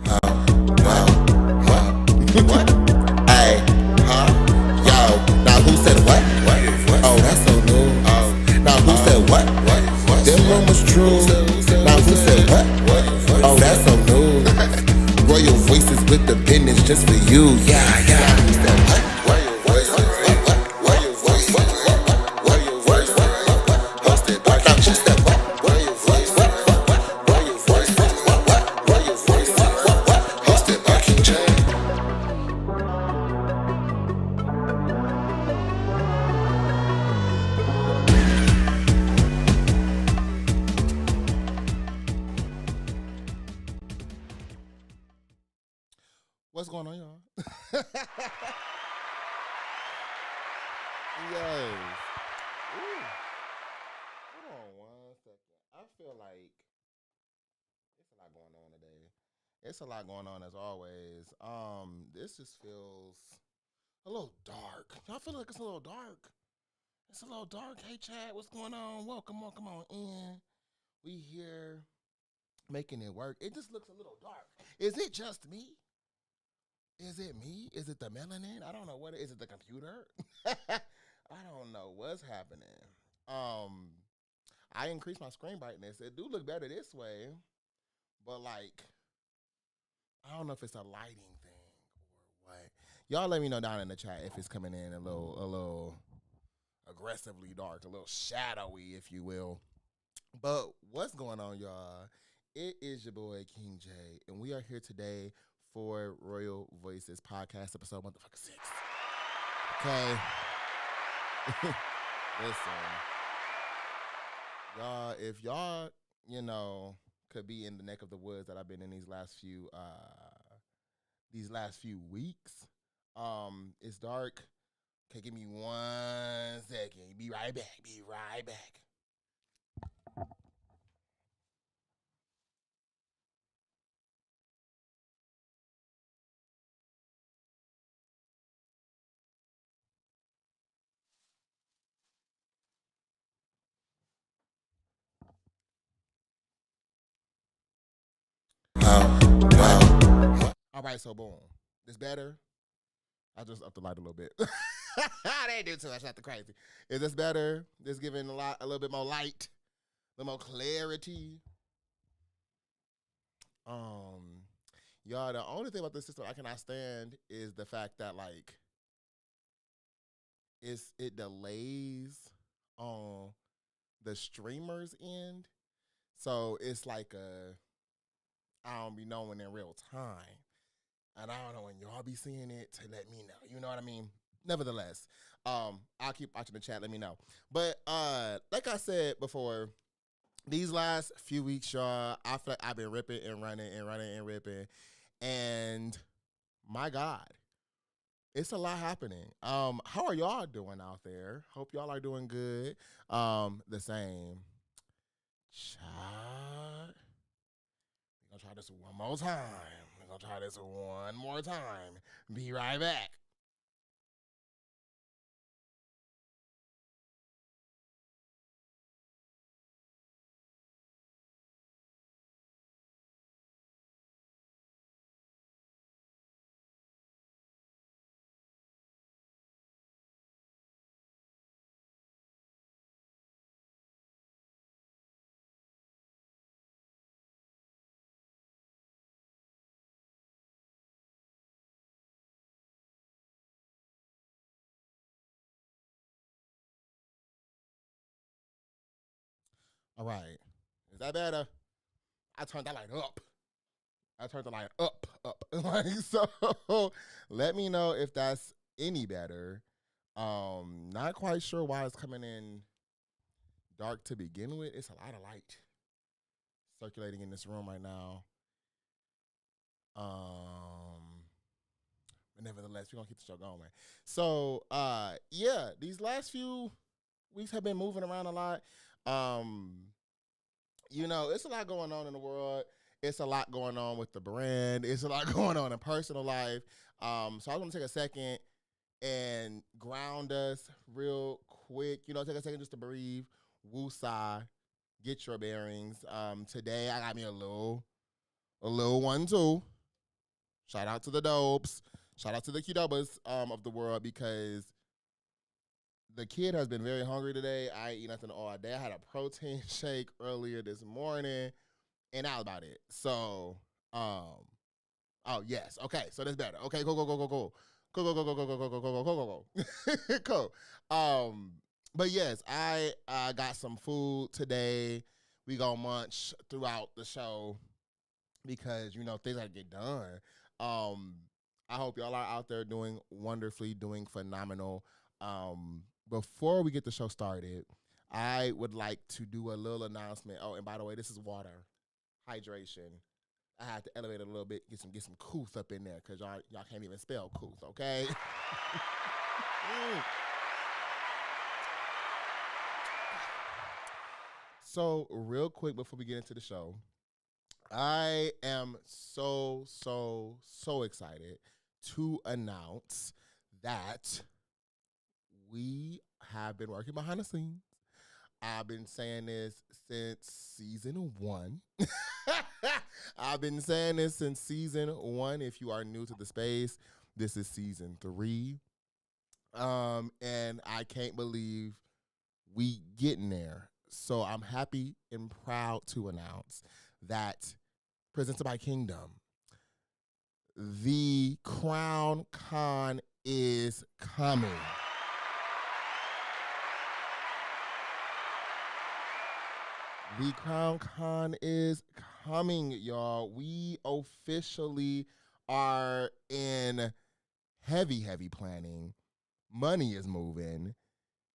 What? Hey, huh? Yo, now who said what? Oh, that's so new. Now who said what? Them rumors true. Now who said what? Oh, that's so new. Royal voices with the business just for you. Yeah, yeah. Who said what? What's going on, y'all? Yes. Ooh. Hold on 1 second. I feel like it's a lot going on today. It's a lot going on as always. This just feels a little dark. I feel like it's a little dark. It's a little dark. Hey, Chad, what's going on? Welcome on in. We here making it work. It just looks a little dark. Is it just me? Is it me? Is it the melanin? I don't know what it is. Is it the computer? I don't know what's happening. Um, I increased my screen brightness. It do look better this way, but like I don't know if it's a lighting thing or what. Y'all let me know down in the chat if it's coming in a little aggressively dark, a little shadowy, if you will. But what's going on, y'all? It is your boy King J, and we are here today for Royal Voices podcast episode motherfucker 6. Okay. Listen. Y'all, if y'all, could be in the neck of the woods that I've been in these last few weeks. It's dark. Okay, give me 1 second. Be right back. All right, so boom. This better? I just up the light a little bit. They ain't do too much, not the crazy. Is this better? This giving a little bit more light, a little more clarity. Um, y'all, the only thing about this system I cannot stand is the fact that like it delays on the streamer's end. So it's like I don't be knowing in real time. And I don't know when y'all be seeing it to let me know. You know what I mean? Nevertheless, I'll keep watching the chat, let me know. But like I said before, these last few weeks, y'all, I feel like I've been ripping and running and ripping. And my God, it's a lot happening. How are y'all doing out there? Hope y'all are doing good. The same. Chat. We're gonna try this one more time. Be right back. All right. Is that better? I turned that light up. Like so. Let me know if that's any better. Not quite sure why it's coming in dark to begin with. It's a lot of light circulating in this room right now. But nevertheless, we're gonna keep the show going. So, yeah, these last few weeks have been moving around a lot. It's a lot going on in the world. It's a lot going on with the brand. It's a lot going on in personal life. So I was gonna take a second and ground us real quick. Take a second just to breathe, woosah, get your bearings. Today I got me a little one too. Shout out to the dopes. Shout out to the Qdobbas of the world because the kid has been very hungry today. I ain't eat nothing all day. I had a protein shake earlier this morning, and that was about it. So, oh yes, okay, so that's better. Okay, go, go, go, go, go, go, go, go, go, go, go, go, go, go, go, go, go, go. Cool. But yes, I got some food today. We gonna munch throughout the show because things gotta get done. Um, I hope y'all are out there doing wonderfully, doing phenomenal. Before we get the show started, I would like to do a little announcement. Oh, and by the way, this is water, hydration. I had to elevate it a little bit, get some couth up in there, because y'all can't even spell couth, okay? So, real quick before we get into the show, I am so excited to announce that we have been working behind the scenes. I've been saying this since season 1. I've been saying this since season 1. If you are new to the space, this is season 3. And I can't believe we getting there. So I'm happy and proud to announce that, presented by Kingdom, the Crown Con is coming. The Crown Con is coming, y'all. We officially are in heavy planning. Money is moving.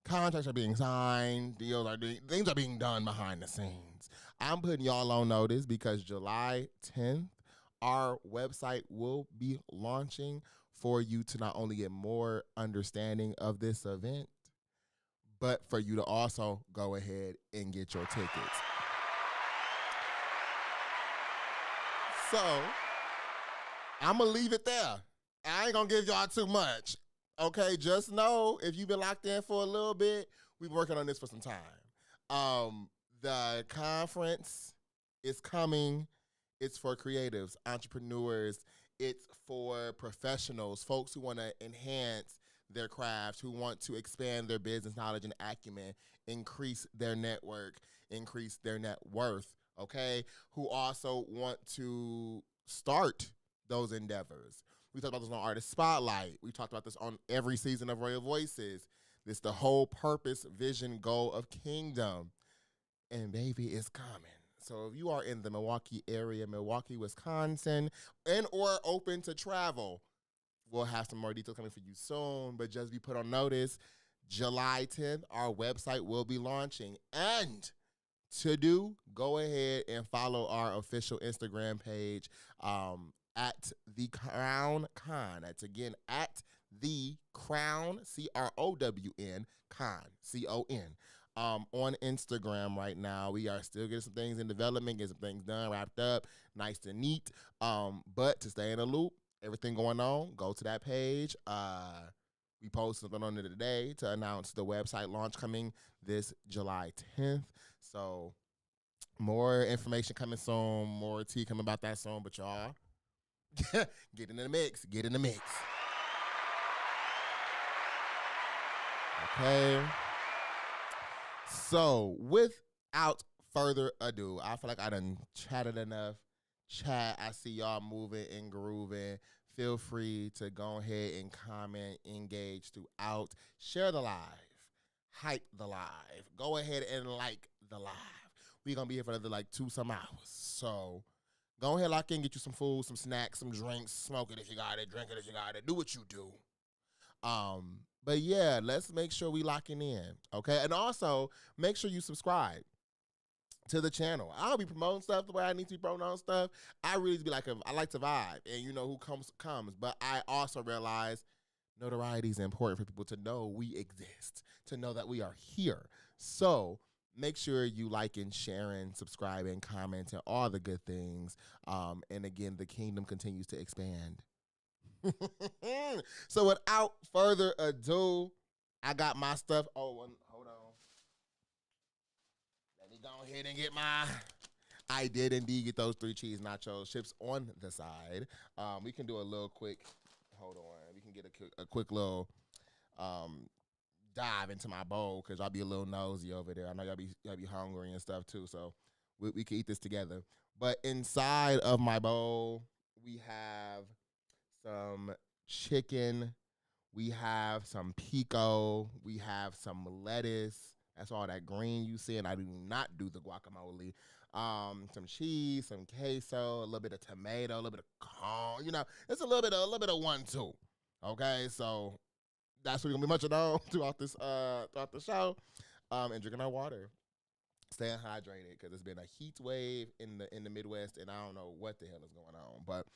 Contracts are being signed. Things are being done behind the scenes. I'm putting y'all on notice because July 10th, our website will be launching for you to not only get more understanding of this event, but for you to also go ahead and get your tickets. So, I'm going to leave it there. I ain't going to give y'all too much. Okay, just know if you've been locked in for a little bit, we've been working on this for some time. The conference is coming. It's for creatives, entrepreneurs. It's for professionals, folks who want to enhance their craft, who want to expand their business knowledge and acumen, increase their network, increase their net worth, okay? Who also want to start those endeavors. We talked about this on Artist Spotlight. We talked about this on every season of Royal Voices. This is the whole purpose, vision, goal of Kingdom. And baby, it's coming. So if you are in the Milwaukee area, Milwaukee, Wisconsin, and or open to travel, we'll have some more details coming for you soon. But just be put on notice, July 10th, our website will be launching. And to do, go ahead and follow our official Instagram page at The Crown Con. That's again at The Crown, CROWN, Con, CON. On Instagram right now. We are still getting some things in development, getting some things done, wrapped up, nice and neat. But to stay in the loop, everything going on, go to that page. We posted something on it today to announce the website launch coming this July 10th. So more information coming soon, more tea coming about that soon. But y'all, get in the mix. Get in the mix. Okay. So, without further ado, I feel like I done chatted enough. I see y'all moving and grooving. Feel free to go ahead and comment, engage throughout. Share the live. Hype the live. Go ahead and like the live. We're going to be here for another 2-some hours. So, go ahead, lock in, get you some food, some snacks, some drinks. Smoke it if you got it. Drink it if you got it. Do what you do. But yeah, let's make sure we locking in, okay? And also, make sure you subscribe to the channel. I'll be promoting stuff the way I need to be promoting stuff. I really be I like to vibe, and who comes. But I also realize notoriety is important for people to know we exist, to know that we are here. So make sure you liking, sharing, subscribing, commenting, all the good things. And again, the kingdom continues to expand. So without further ado, I got my stuff. Hold on. Let me go ahead and get I did indeed get those 3 cheese nacho chips on the side. We can do a little quick. Hold on. We can get a quick little um, dive into my bowl because y'all be a little nosy over there. I know y'all be hungry and stuff too, so we can eat this together. But inside of my bowl, we have some chicken. We have some pico. We have some lettuce. That's all that green you see, and I do not do the guacamole. Some cheese, some queso, a little bit of tomato, a little bit of corn. It's a little bit of 1-2. Okay, so that's what we're gonna be munching on throughout the show. And drinking our water, staying hydrated because it's been a heat wave in the Midwest, and I don't know what the hell is going on. But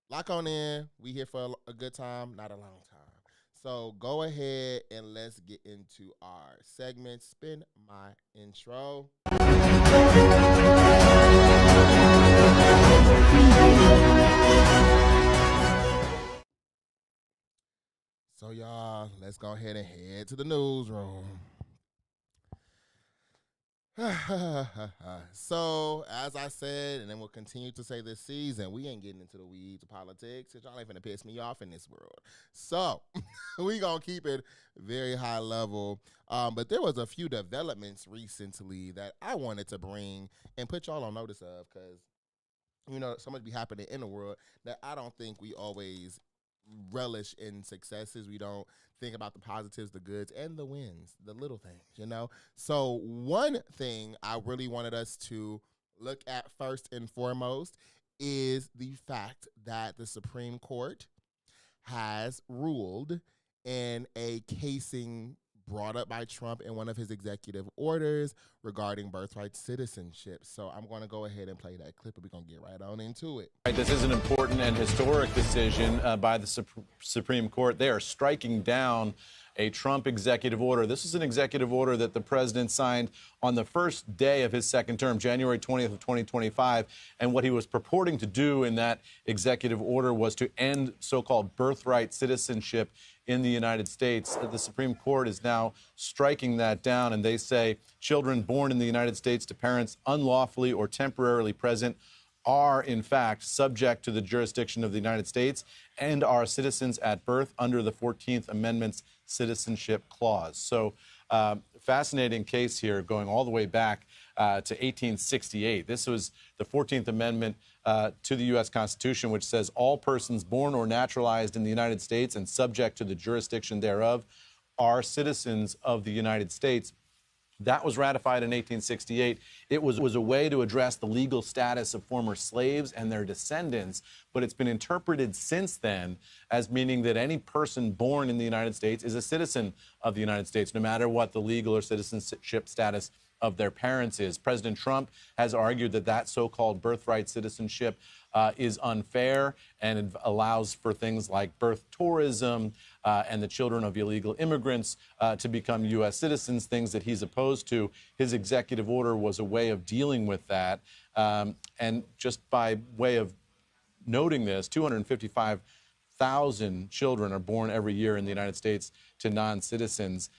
lock on in. We here for a good time, not a long time. So go ahead and let's get into our segment. Spin my intro. So y'all, let's go ahead and head to the newsroom. So, as I said, and then we'll continue to say this season, we ain't getting into the weeds of politics. Y'all ain't finna piss me off in this world. So, we gonna keep it very high level. But there was a few developments recently that I wanted to bring and put y'all on notice of because, so much be happening in the world that I don't think we always relish in successes. We don't think about the positives, the goods, and the wins, the little things. So one thing I really wanted us to look at first and foremost is the fact that the Supreme Court has ruled in a casing brought up by Trump in one of his executive orders regarding birthright citizenship. So I'm going to go ahead and play that clip, and we're going to get right on into it. This is an important and historic decision by the Supreme Court. They are striking down a Trump executive order. This is an executive order that the president signed on the first day of his second term, January 20th of 2025. And what he was purporting to do in that executive order was to end so-called birthright citizenship in the United States. The Supreme Court is now striking that down, and they say children born in the United States to parents unlawfully or temporarily present are, in fact, subject to the jurisdiction of the United States and are citizens at birth under the 14th Amendment's Citizenship Clause. So, fascinating case here going all the way back to 1868. This was the 14th Amendment to the U.S. Constitution, which says all persons born or naturalized in the United States and subject to the jurisdiction thereof are citizens of the United States. That was ratified in 1868. It was a way to address the legal status of former slaves and their descendants, but it's been interpreted since then as meaning that any person born in the United States is a citizen of the United States, no matter what the legal or citizenship status of their parents is. President Trump has argued that that so-called birthright citizenship is unfair and it allows for things like birth tourism and the children of illegal immigrants to become U.S. citizens, things that he's opposed to. His executive order was a way of dealing with that. And just by way of noting this, 255,000 children are born every year in the United States to non-citizens.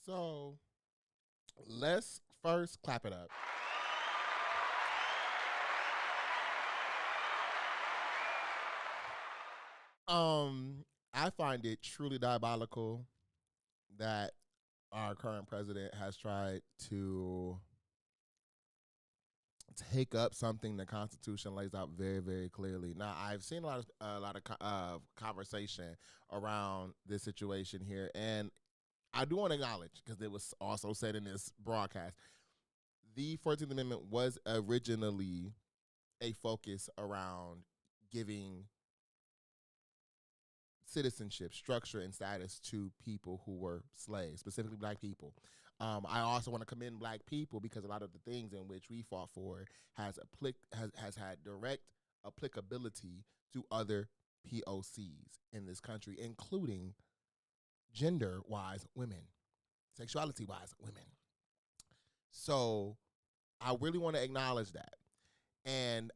So let's first clap it up. I find it truly diabolical that our current president has tried to take up something the Constitution lays out very, very clearly. Now, I've seen a lot of conversation around this situation here, and I do want to acknowledge, because it was also said in this broadcast, the 14th Amendment was originally a focus around giving citizenship, structure, and status to people who were slaves, specifically black people. I also want to commend black people because a lot of the things in which we fought for has had direct applicability to other POCs in this country, including gender-wise women, sexuality-wise women. So I really want to acknowledge that. And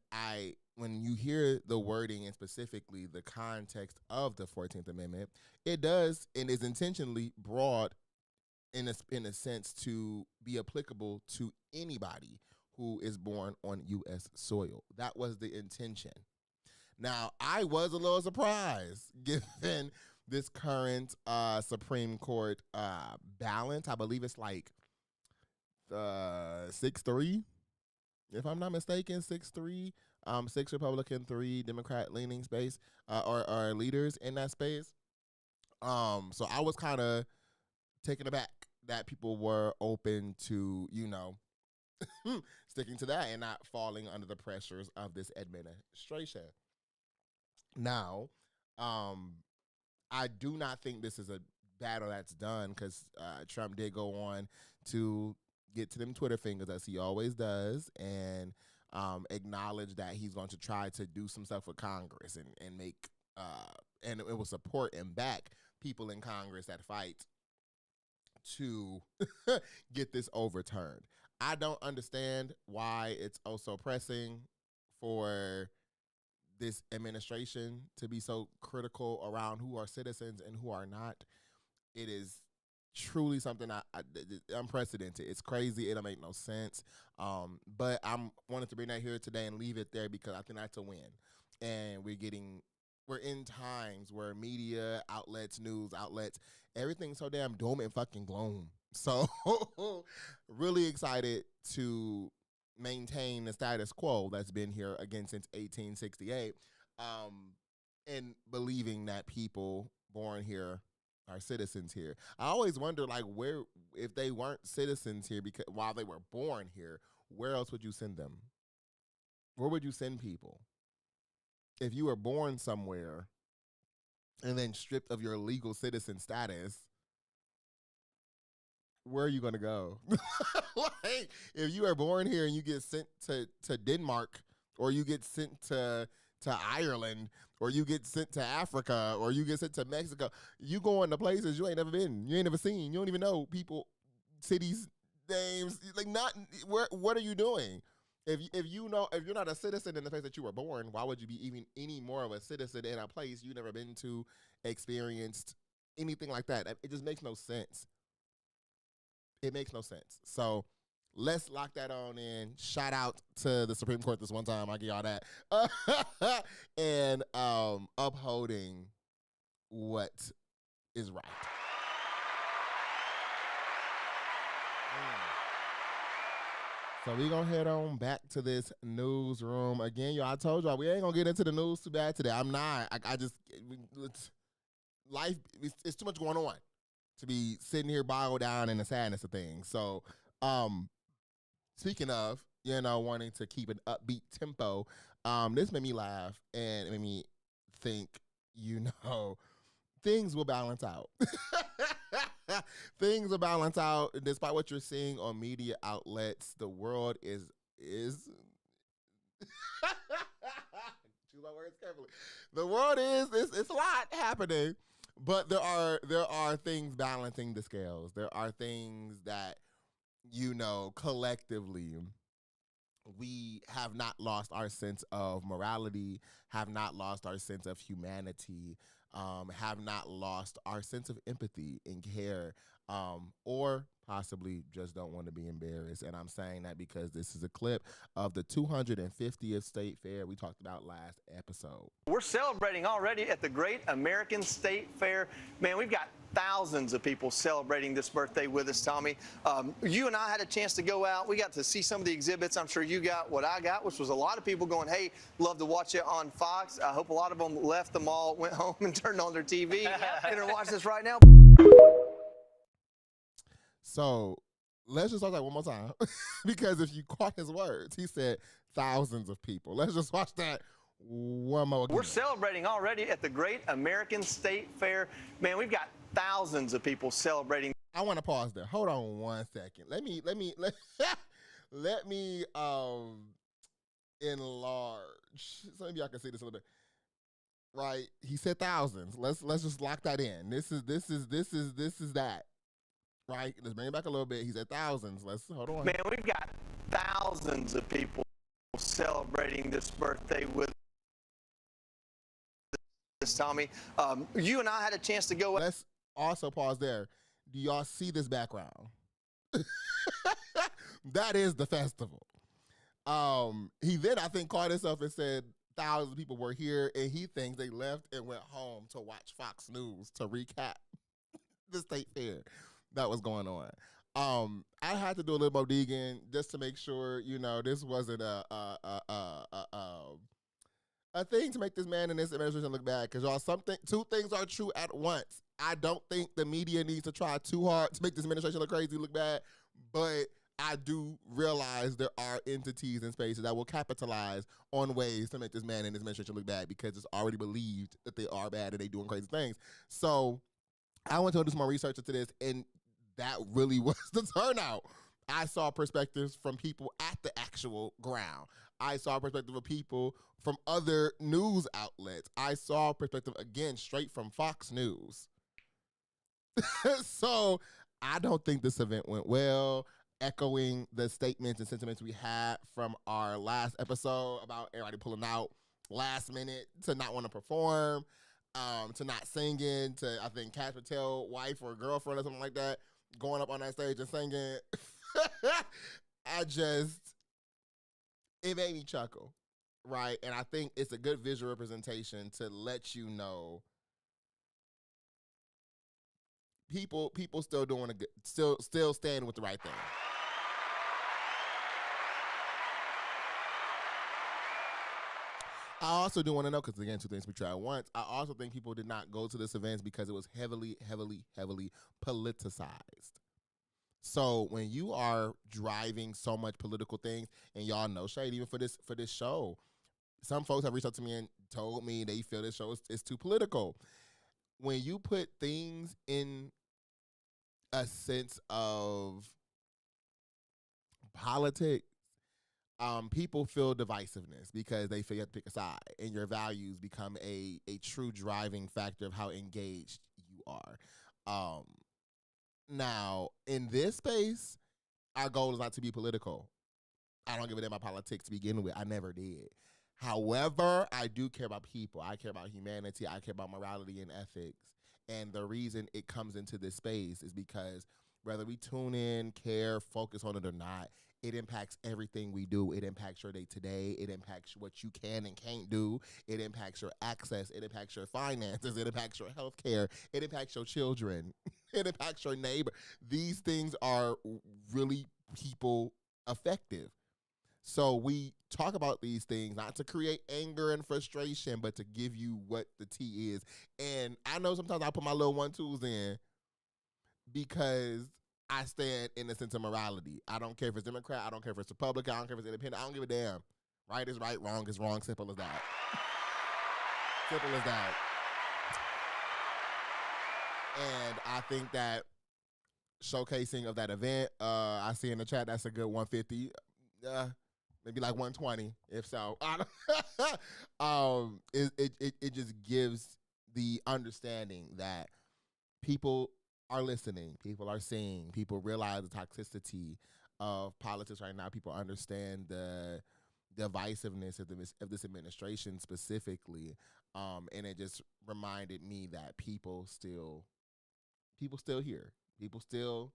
when you hear the wording and specifically the context of the 14th Amendment, it does and is intentionally broad in a sense to be applicable to anybody who is born on U.S. soil. That was the intention. Now, I was a little surprised given this current Supreme Court balance. I believe it's like 6-3, if I'm not mistaken, 6-3. 6 Republican, 3 Democrat leaning space or leaders in that space. So I was kind of taken aback that people were open to, sticking to that and not falling under the pressures of this administration. Now, I do not think this is a battle that's done because Trump did go on to get to them Twitter fingers as he always does and acknowledge that he's going to try to do some stuff with Congress and make and it will support and back people in Congress that fight to get this overturned. I don't understand why it's also pressing for this administration to be so critical around who are citizens and who are not. It is truly something unprecedented. It's crazy. It don't make no sense. But I'm wanted to bring that here today and leave it there because I think that's a win. And we're in times where media outlets, news outlets, everything's so damn doom and fucking gloom. So really excited to maintain the status quo that's been here again since 1868, and believing that people born here are citizens here. I always wonder, like, where, if they weren't citizens here because while they were born here, where else would you send them? Where would you send people? If you were born somewhere and then stripped of your legal citizen status, where are you going to go? Like, if you are born here and you get sent to Denmark, or you get sent to Ireland, or you get sent to Africa, or you get sent to Mexico, you going to places you ain't never been, you ain't never seen, you don't even know people, cities, names, like, not where. What are you doing? If you're not a citizen in the place that you were born, why would you be even any more of a citizen in a place you never been to, experienced, anything like that? It just makes no sense. It makes no sense. So let's lock that on in. Shout out to the Supreme Court this one time. I give y'all that. And upholding what is right. So we gonna head on back to this newsroom again, y'all. I told y'all we ain't gonna get into the news too bad today. I'm not. I just life. It's too much going on to be sitting here boggled down in the sadness of things. So, speaking of, wanting to keep an upbeat tempo, this made me laugh and it made me think, things will balance out. Things will balance out. Despite what you're seeing on media outlets, the world is choose my words carefully. The world it's a lot happening, but there are things balancing the scales. There are things that collectively we have not lost our sense of morality, have not lost our sense of humanity, have not lost our sense of empathy and care, or possibly just don't want to be embarrassed. And I'm saying that because this is a clip of the 250th State Fair we talked about last episode. We're celebrating already at the Great American State Fair. Man, we've got thousands of people celebrating this birthday with us, Tommy. You and I had a chance to go out. We got to see some of the exhibits. I'm sure you got what I got, which was a lot of people going, hey, love to watch it on Fox. I hope a lot of them left the mall, went home and turned on their TV and are watching this right now. So let's just watch that one more time because if you caught his words, he said thousands of people. Let's just watch that one more again. We're celebrating already at the Great American State Fair. Man, we've got thousands of people celebrating. I want to pause there. Hold on one second. Let me enlarge so maybe I can see this a little bit. Right? He said thousands. Let's just lock that in. This is that. Right? Let's bring it back a little bit. He said thousands. Let's hold on. Man, we've got thousands of people celebrating this birthday with us, Tommy. You and I had a chance to go. Let's also pause there. Do y'all see this background? That is the festival. He then, I think, called himself and said thousands of people were here, and he thinks they left and went home to watch Fox News to recap the state fair that was going on. I had to do a little more digging just to make sure, this wasn't a thing to make this man and this administration look bad. Because y'all, two things are true at once. I don't think the media needs to try too hard to make this administration look bad, but I do realize there are entities and spaces that will capitalize on ways to make this man and his administration look bad because it's already believed that they are bad and they doing crazy things. So I went to do some more research into this, and that really was the turnout. I saw perspectives from people at the actual ground. I saw perspective of people from other news outlets. I saw perspective, again, straight from Fox News. So I don't think this event went well, echoing the statements and sentiments we had from our last episode about everybody pulling out last minute to not want to perform, to not singing, to, I think, Cash Patel, wife or girlfriend or something like that, going up on that stage and singing. It made me chuckle, right? And I think it's a good visual representation to let you know people still doing a good, still standing with the right thing. I also do want to know, because again, two things we try at once. I also think people did not go to this event because it was heavily politicized. So when you are driving so much political things, and y'all know Shade, even for this show, some folks have reached out to me and told me they feel this show is too political. When you put things in a sense of politics, people feel divisiveness because they feel you have to pick a side, and your values become a true driving factor of how engaged you are. Now, in this space, our goal is not to be political. I don't give a damn about politics to begin with. I never did. However, I do care about people. I care about humanity. I care about morality and ethics. And the reason it comes into this space is because whether we tune in, care, focus on it or not, it impacts everything we do. It impacts your day-to-day. It impacts what you can and can't do. It impacts your access. It impacts your finances. It impacts your health care. It impacts your children. It impacts your neighbor. These things are really people effective. So we talk about these things not to create anger and frustration, but to give you what the tea is. And I know sometimes I put my little 1-2s in because I stand in the sense of morality. I don't care if it's Democrat. I don't care if it's Republican. I don't care if it's independent. I don't give a damn. Right is right. Wrong is wrong. Simple as that. Simple as that. And I think that showcasing of that event, I see in the chat that's a good 150. Maybe like 120, if so. It just gives the understanding that people are listening, people are seeing, people realize the toxicity of politics right now. People understand the divisiveness of this administration specifically, and it just reminded me that people still here. People still.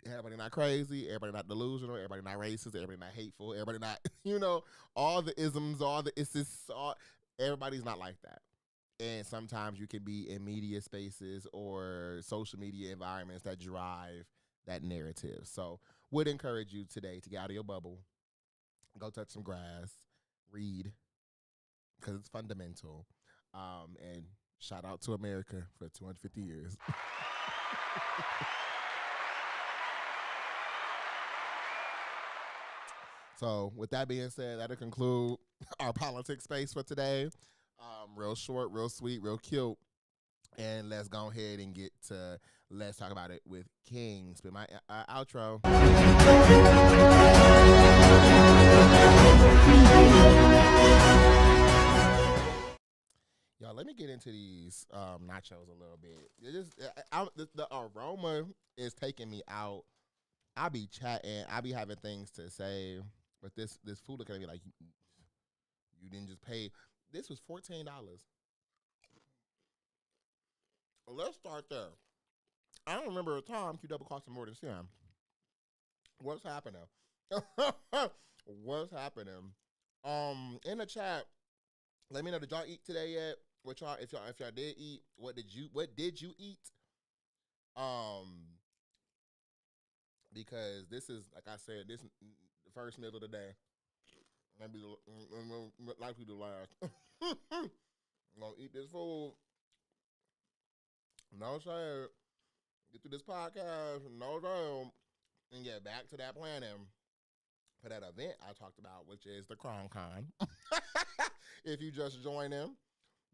Everybody not crazy, everybody not delusional, everybody not racist, everybody not hateful, everybody not, all the isms, all the everybody's not like that. And sometimes you can be in media spaces or social media environments that drive that narrative. So would encourage you today to get out of your bubble, go touch some grass, read, because it's fundamental. And shout out to America for 250 years. So with that being said, that'll conclude our politics space for today. Real short, real sweet, real cute. And let's go ahead and get to Let's Talk About It with King. Spin my outro. Y'all, let me get into these nachos a little bit. The aroma is taking me out. I be chatting. I be having things to say. But this food looking at me like, you didn't just pay. This was $14. Let's start there. I don't remember a time Q double costing more than Sam. What's happening? What's happening? In the chat, let me know, did y'all eat today yet? What y'all, if y'all did eat, what did you eat? Because this is, like I said, this the first meal of the day. Maybe likely the last. I'm gonna eat this food. No sir. Get through this podcast. No sir. And get back to that planning for that event I talked about, which is the Crown Con. If you just joined in,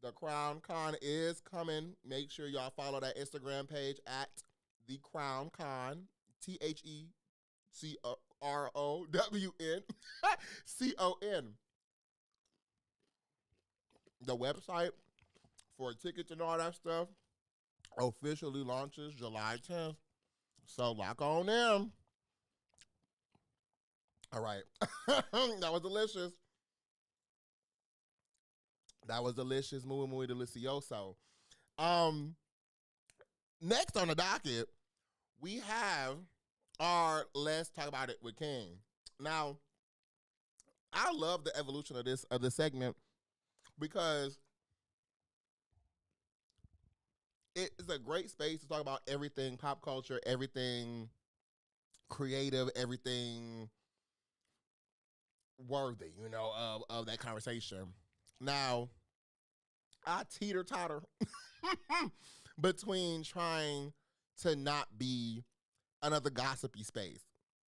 the Crown Con is coming. Make sure y'all follow that Instagram page at the Crown Con. TheCrownCon. The website for tickets and all that stuff officially launches July 10th. So lock on in. All right. That was delicious. That was delicious. Muy delicioso. Next on the docket, we have our Let's Talk About It with King. Now, I love the evolution of this segment because it's a great space to talk about everything pop culture, everything creative, everything worthy, of that conversation. Now, I teeter-totter between trying to not be another gossipy space,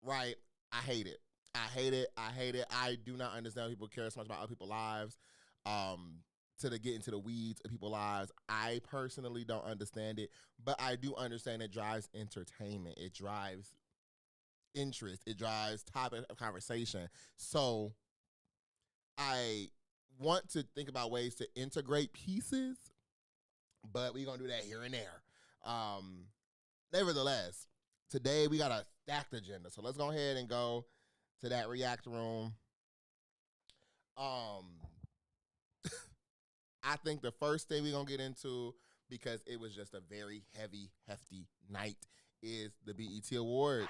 right? I hate it. I do not understand how people care so much about other people's lives, to get into the weeds of people's lives. I personally don't understand it, but I do understand it drives entertainment. It drives interest. It drives topic of conversation. So I want to think about ways to integrate pieces, but we're going to do that here and there. Nevertheless, today we got a stacked agenda. So let's go ahead and go to that react room. I think the first thing we're going to get into, because it was just a very heavy, hefty night, is the BET Awards.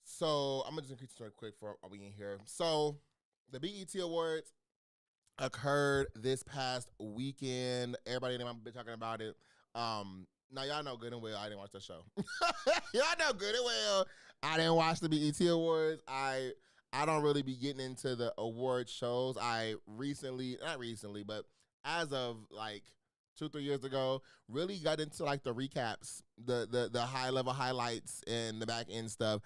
So I'm going to just increase this real quick for we in here. So the BET Awards occurred this past weekend. Everybody in my been talking about it. Now y'all know good and well I didn't watch the show. Y'all know good and well I didn't watch the BET Awards. I don't really be getting into the award shows. I not recently, but as of like 2-3 years ago, really got into like the recaps, the high level highlights and the back end stuff.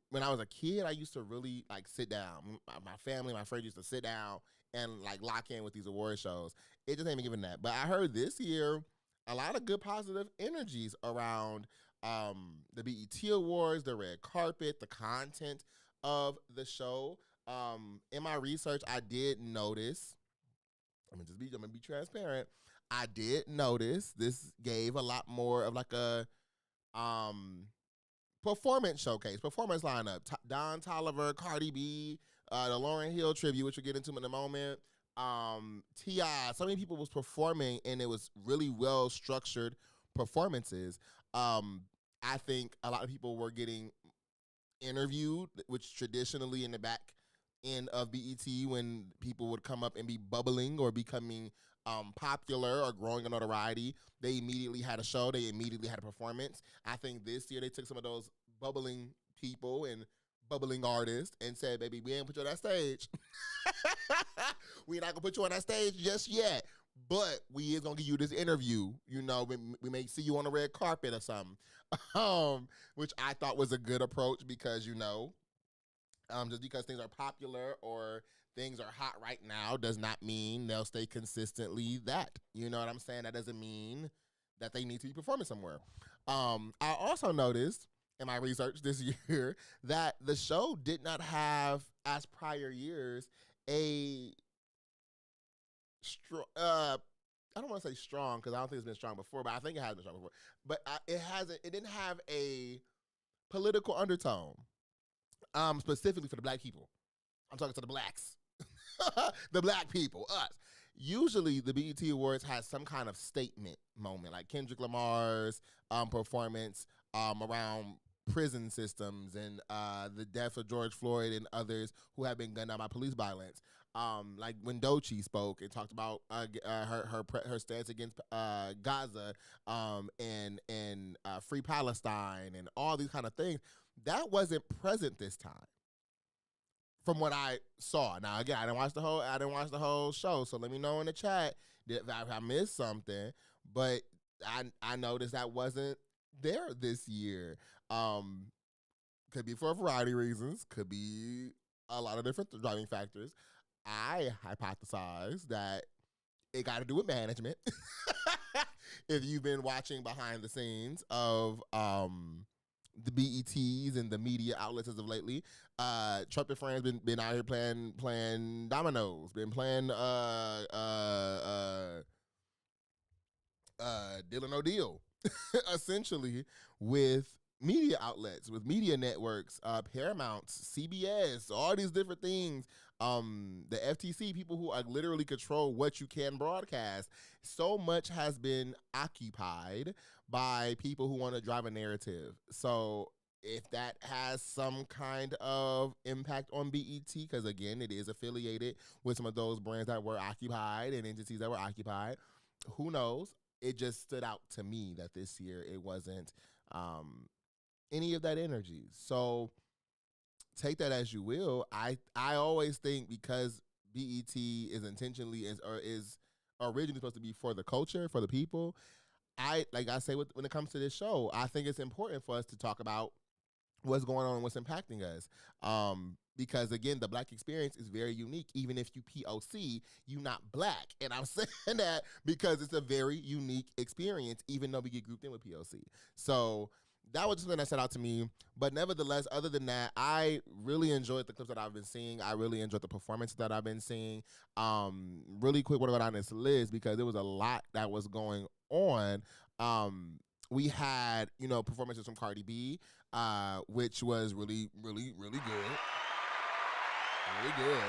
When I was a kid, I used to really like sit down. My family, my friends used to sit down and like lock in with these award shows. It just ain't been given that. But I heard this year a lot of good positive energies around the BET Awards, the red carpet, the content of the show. In my research, I did notice, I'm gonna be transparent. I did notice this gave a lot more of like a performance showcase, performance lineup. Don Toliver, Cardi B, the Lauryn Hill tribute, which we'll get into in a moment. T.I., so many people was performing, and it was really well structured performances. I think a lot of people were getting interviewed, which traditionally in the back end of BET, when people would come up and be bubbling or becoming popular or growing in notoriety, they immediately had a show, they immediately had a performance. I think this year they took some of those bubbling people and bubbling artists and said, baby, we ain't put you on that stage. We're not gonna put you on that stage just yet, but we is gonna give you this interview. We may see you on the red carpet or something. Which I thought was a good approach because, just because things are popular or things are hot right now does not mean they'll stay consistently that. You know what I'm saying? That doesn't mean that they need to be performing somewhere. I also noticed in my research this year that the show did not have, as prior years, a strong, I don't want to say strong because I don't think it's been strong before, but I think it has been strong before. But it didn't have a political undertone, specifically for the black people. I'm talking to the blacks. the black people, us. Usually, the BET Awards has some kind of statement moment, like Kendrick Lamar's performance around prison systems and the death of George Floyd and others who have been gunned down by police violence. Like when Doechii spoke and talked about her stance against Gaza and Free Palestine and all these kind of things, that wasn't present this time. From what I saw. Now again, I didn't watch the whole show, so let me know in the chat if I missed something. But I noticed that wasn't there this year. Could be for a variety of reasons. Could be a lot of different driving factors. I hypothesize that it got to do with management. If you've been watching behind the scenes of the BETs and the media outlets as of lately, Trump and friends been out here playing dominoes, been playing Deal or No Deal, essentially, with media outlets, with media networks, Paramount, CBS, all these different things. The FTC, people who are literally control what you can broadcast. So much has been occupied by people who want to drive a narrative. So if that has some kind of impact on BET, because again, it is affiliated with some of those brands that were occupied and entities that were occupied, who knows? It just stood out to me that this year it wasn't any of that energy. So take that as you will. I always think because BET is originally supposed to be for the culture, for the people. Like I say when it comes to this show, I think it's important for us to talk about what's going on and what's impacting us. Because again, the black experience is very unique. Even if you POC, you're not black. And I'm saying that because it's a very unique experience, even though we get grouped in with POC. So that was something that stood out to me. But nevertheless, other than that, I really enjoyed the clips that I've been seeing. I really enjoyed the performances that I've been seeing. Really quick, want to go down this list because there was a lot that was going on. We had, performances from Cardi B, which was really, really, really good. Really good.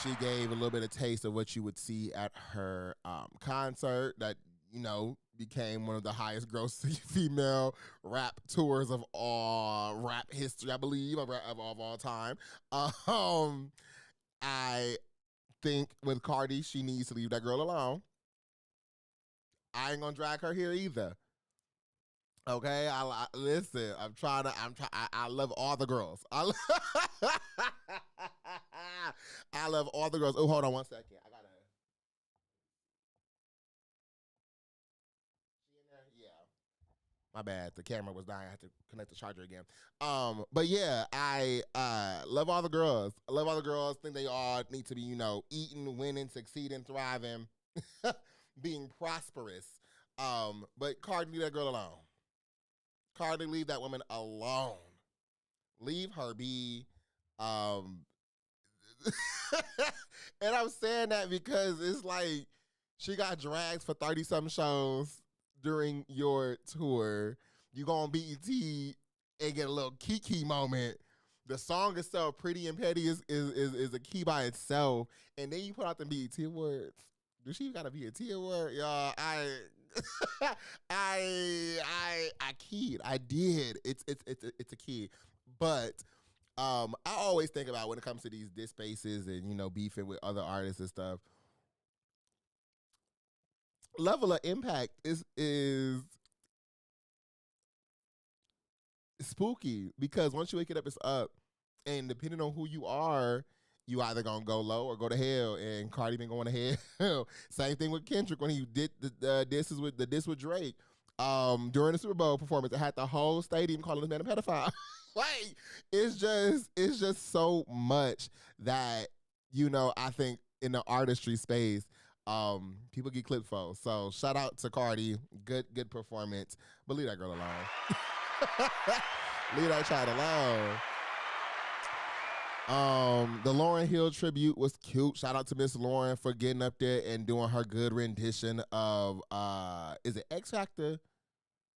She gave a little bit of taste of what you would see at her concert that, became one of the highest grossing female rap tours of all rap history, I believe, of all time. I think with Cardi, she needs to leave that girl alone. I ain't gonna drag her here either. Okay, listen. I love all the girls. I love all the girls. Oh, hold on one second. I gotta. She in there? Yeah. My bad. The camera was dying. I had to connect the charger again. But yeah, I love all the girls. I love all the girls. Think they all need to be, eating, winning, succeeding, thriving, being prosperous. But Cardi, leave that girl alone. Cardi, leave that woman alone. Leave her be. And I'm saying that because it's like she got dragged for 30-something shows during your tour. You go on BET and get a little Kiki moment. The song itself, Pretty and Petty, is a key by itself. And then you put out the BET Awards. Do she even got a BET Award? Y'all, I keyed. I did. It's a key. But I always think about when it comes to these diss spaces and beefing with other artists and stuff. Level of impact is spooky because once you wake it up, it's up, and depending on who you are, you either gonna go low or go to hell. And Cardi been going to hell. Same thing with Kendrick when he did the diss with Drake. During the Super Bowl performance, it had the whole stadium calling this man a pedophile. Like it's just so much that I think in the artistry space, people get clipped for. So shout out to Cardi, good performance, but leave that girl alone. Leave that child alone. The Lauryn Hill tribute was cute. Shout out to Miss Lauren for getting up there and doing her good rendition of is it X Factor?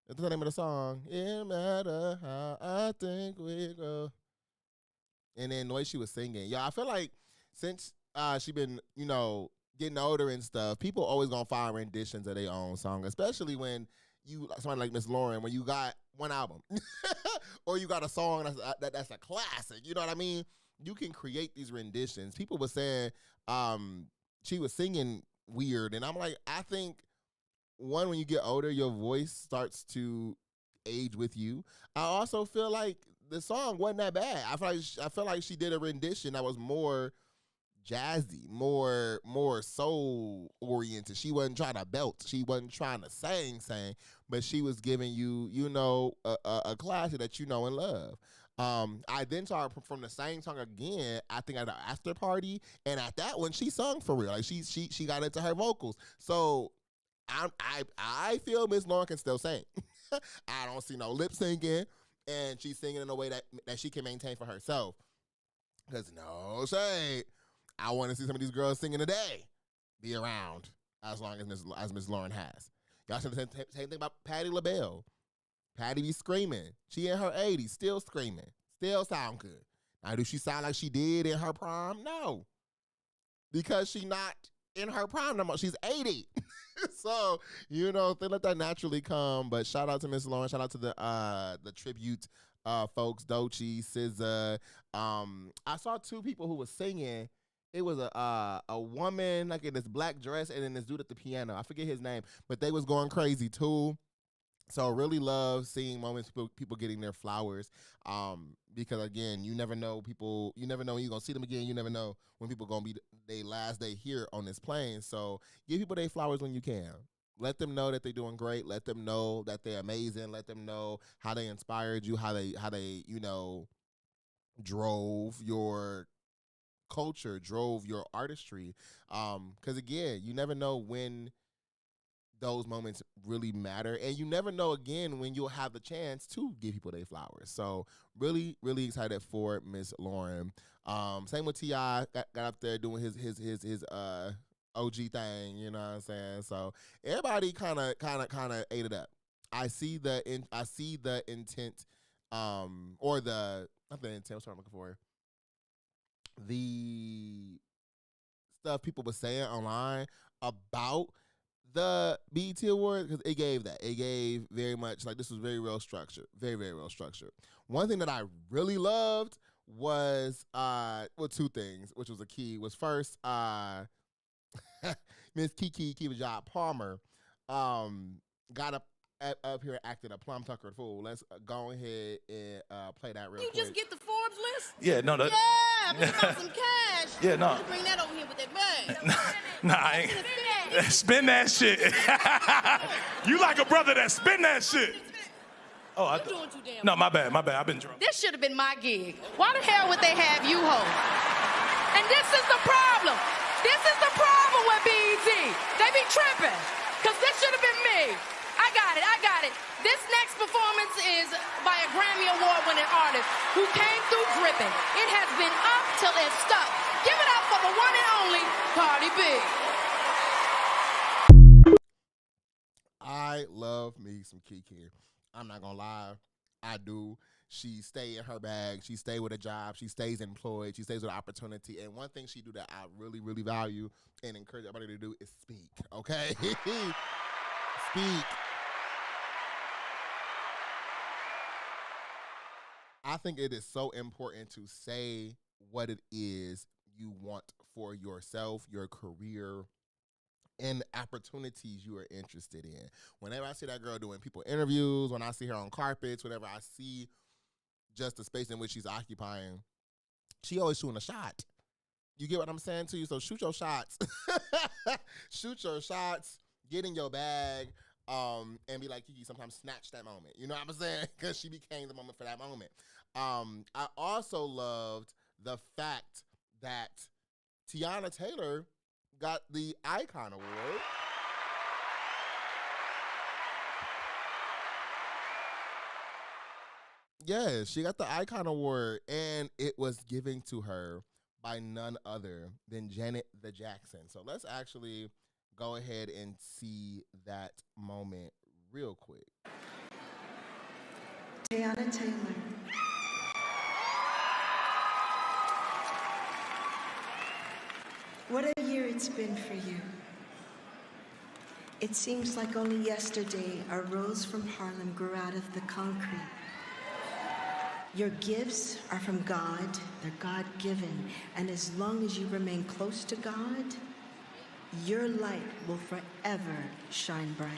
That's the name of the song. It matter how I think we go. And then the way she was singing. Yeah, I feel like since she been, getting older and stuff, people always gonna find renditions of their own song, especially when you somebody like Miss Lauren, when you got one album or you got a song that's a classic. You know what I mean? You can create these renditions. People were saying she was singing weird, and I'm like, I think when you get older, your voice starts to age with you. I also feel like the song wasn't that bad. I feel like she did a rendition that was more jazzy, more soul oriented. She wasn't trying to belt. She wasn't trying to sing, but she was giving you, a classic that you know and love. I then saw her from the same song again, I think at an after party, and at that one she sung for real. Like she got into her vocals. So I feel Miss Lauren can still sing. I don't see no lip syncing, and she's singing in a way that she can maintain for herself. Because no shade, I want to see some of these girls singing today be around as long as Miss Lauren has. Y'all said the same thing about Patti LaBelle. Patti be screaming. She in her 80s, still screaming, still sound good. Now, do she sound like she did in her prime? No, because she not in her prime no more. She's 80. So, they let that naturally come. But shout out to Miss Lauren. Shout out to the tribute folks, Doechii, SZA. I saw two people who was singing. It was a woman like in this black dress and then this dude at the piano. I forget his name, but they was going crazy too. So really love seeing moments people getting their flowers, because again, you never know people. You never know when you're gonna see them again. You never know when people gonna be their last day here on this plane. So give people their flowers when you can. Let them know that they're doing great. Let them know that they're amazing. Let them know how they inspired you. How they drove your culture, drove your artistry. Because again, you never know when those moments really matter, and you never know again when you'll have the chance to give people their flowers. So really, really excited for Miss Lauren. Same with T.I. got up there doing his OG thing. You know what I'm saying? So everybody kind of ate it up. I see the intent, or the not the intent. What's what I'm looking for? The stuff people were saying online about the BET Awards, because it gave very much, like, this was very well structured, very, very well structured. One thing that I really loved was, two things, which was a key, was first, Miss Kiki Kiva Palmer got up here and acted a plum tuckered fool. Let's go ahead and play that real quick. You just get the Forbes list? Yeah, no, that. Yeah, it's about some cash. Yeah, no. You bring that over here with that bag. Nah, I ain't. Spin that shit. You like a brother that spin that shit. Oh, You're doing too damn. No, my bad. I've been drunk. This should have been my gig. Why the hell would they have you host? And this is the problem. This is the problem with BET. They be tripping. Because this should have been me. I got it. This next performance is by a Grammy Award-winning artist who came through dripping. It has been up till it's stuck. Give it up for the one and only Cardi B. I love me some Kiki. I'm not gonna lie, I do. She stay in her bag. She stay with a job. She stays employed. She stays with opportunity. And one thing she do that I really, really value and encourage everybody to do is speak. Okay, speak. I think it is so important to say what it is you want for yourself, your career, and opportunities you are interested in. Whenever I see that girl doing people interviews, when I see her on carpets, whenever I see just the space in which she's occupying, she always shooting a shot. You get what I'm saying to you? So shoot your shots. Shoot your shots, get in your bag, and be like Kiki, sometimes snatch that moment. You know what I'm saying? Because she became the moment for that moment. I also loved the fact that Tiana Taylor got the Icon Award. Yes, she got the Icon Award, and it was given to her by none other than Janet the Jackson. So let's actually go ahead and see that moment real quick. Tiana Taylor. What a year it's been for you. It seems like only yesterday a rose from Harlem grew out of the concrete. Your gifts are from God, they're God-given, and as long as you remain close to God, your light will forever shine bright.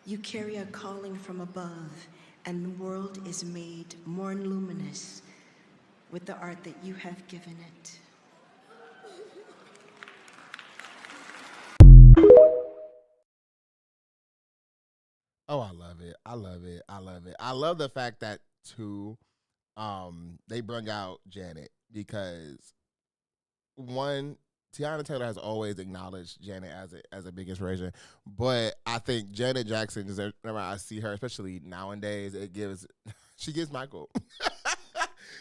You carry a calling from above, and the world is made more luminous with the art that you have given it. Oh, I love it. I love it. I love it. I love the fact that too, they bring out Janet because one, Tiana Taylor has always acknowledged Janet as a big inspiration, but I think Janet Jackson is whenever I see her, especially nowadays, she gives Michael.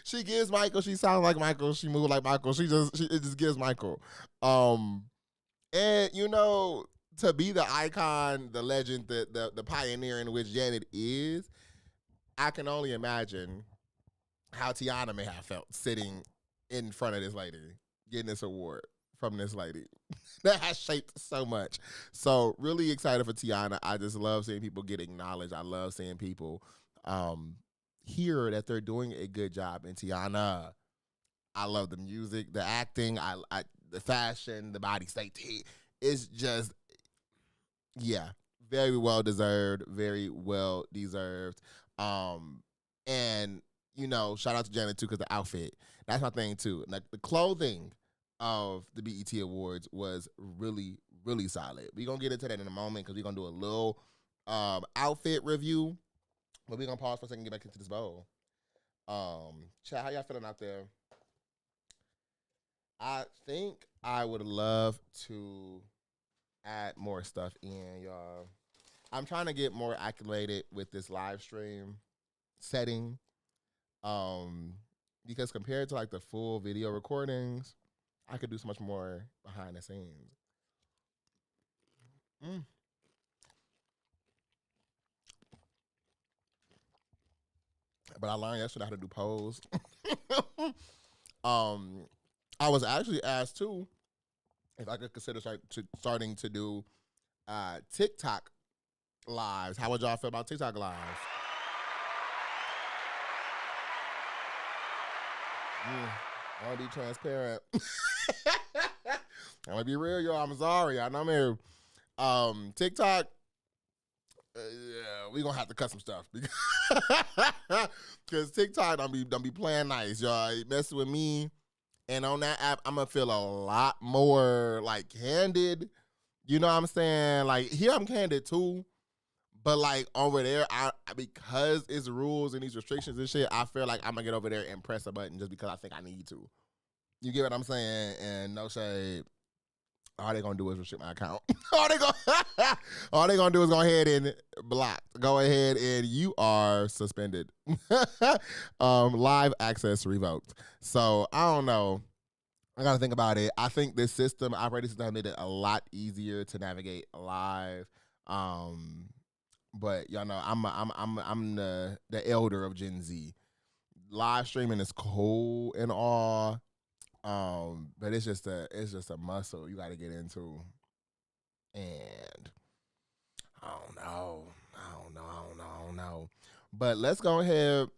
She gives Michael. She sounds like Michael. She moves like Michael. It just gives Michael. And you know, to be the icon, the legend, the pioneer in which Janet is, I can only imagine how Tiana may have felt sitting in front of this lady, getting this award from this lady. That has shaped so much. So really excited for Tiana. I just love seeing people get acknowledged. I love seeing people hear that they're doing a good job. And Tiana, I love the music, the acting, the fashion, the body safety. It's just, yeah, very well deserved, very well deserved. And you know, shout out to Janet too, because the outfit, that's my thing too. Like the clothing of the BET Awards was really, really solid. We're gonna get into that in a moment because we're gonna do a little outfit review. But we're gonna pause for a second and get back into this bowl. Chat, how y'all feeling out there? I think I would love to add more stuff in, y'all. I'm trying to get more acclimated with this live stream setting. Because compared to like the full video recordings, I could do so much more behind the scenes. But I learned yesterday how to do polls. I was actually asked too if I could consider starting to do TikTok lives. How would y'all feel about TikTok lives? I want to be transparent. I'm going to be real, y'all. I'm sorry. I know I'm here. TikTok, yeah, we going to have to cut some stuff. Because TikTok don't be playing nice, y'all. Messing with me. And on that app, I'm going to feel a lot more, like, candid. You know what I'm saying? Like, here I'm candid, too. But, like, over there, because it's rules and these restrictions and shit, I feel like I'm going to get over there and press a button just because I think I need to. You get what I'm saying? And no shade. All they going to do is restrict my account. all they going to do is go ahead and block. Go ahead and you are suspended. Live access revoked. So, I don't know. I got to think about it. I think this operating system made it a lot easier to navigate live. But y'all know I'm the elder of Gen Z. Live streaming is cool and all, but it's just a muscle you got to get into, and I don't know. But let's go ahead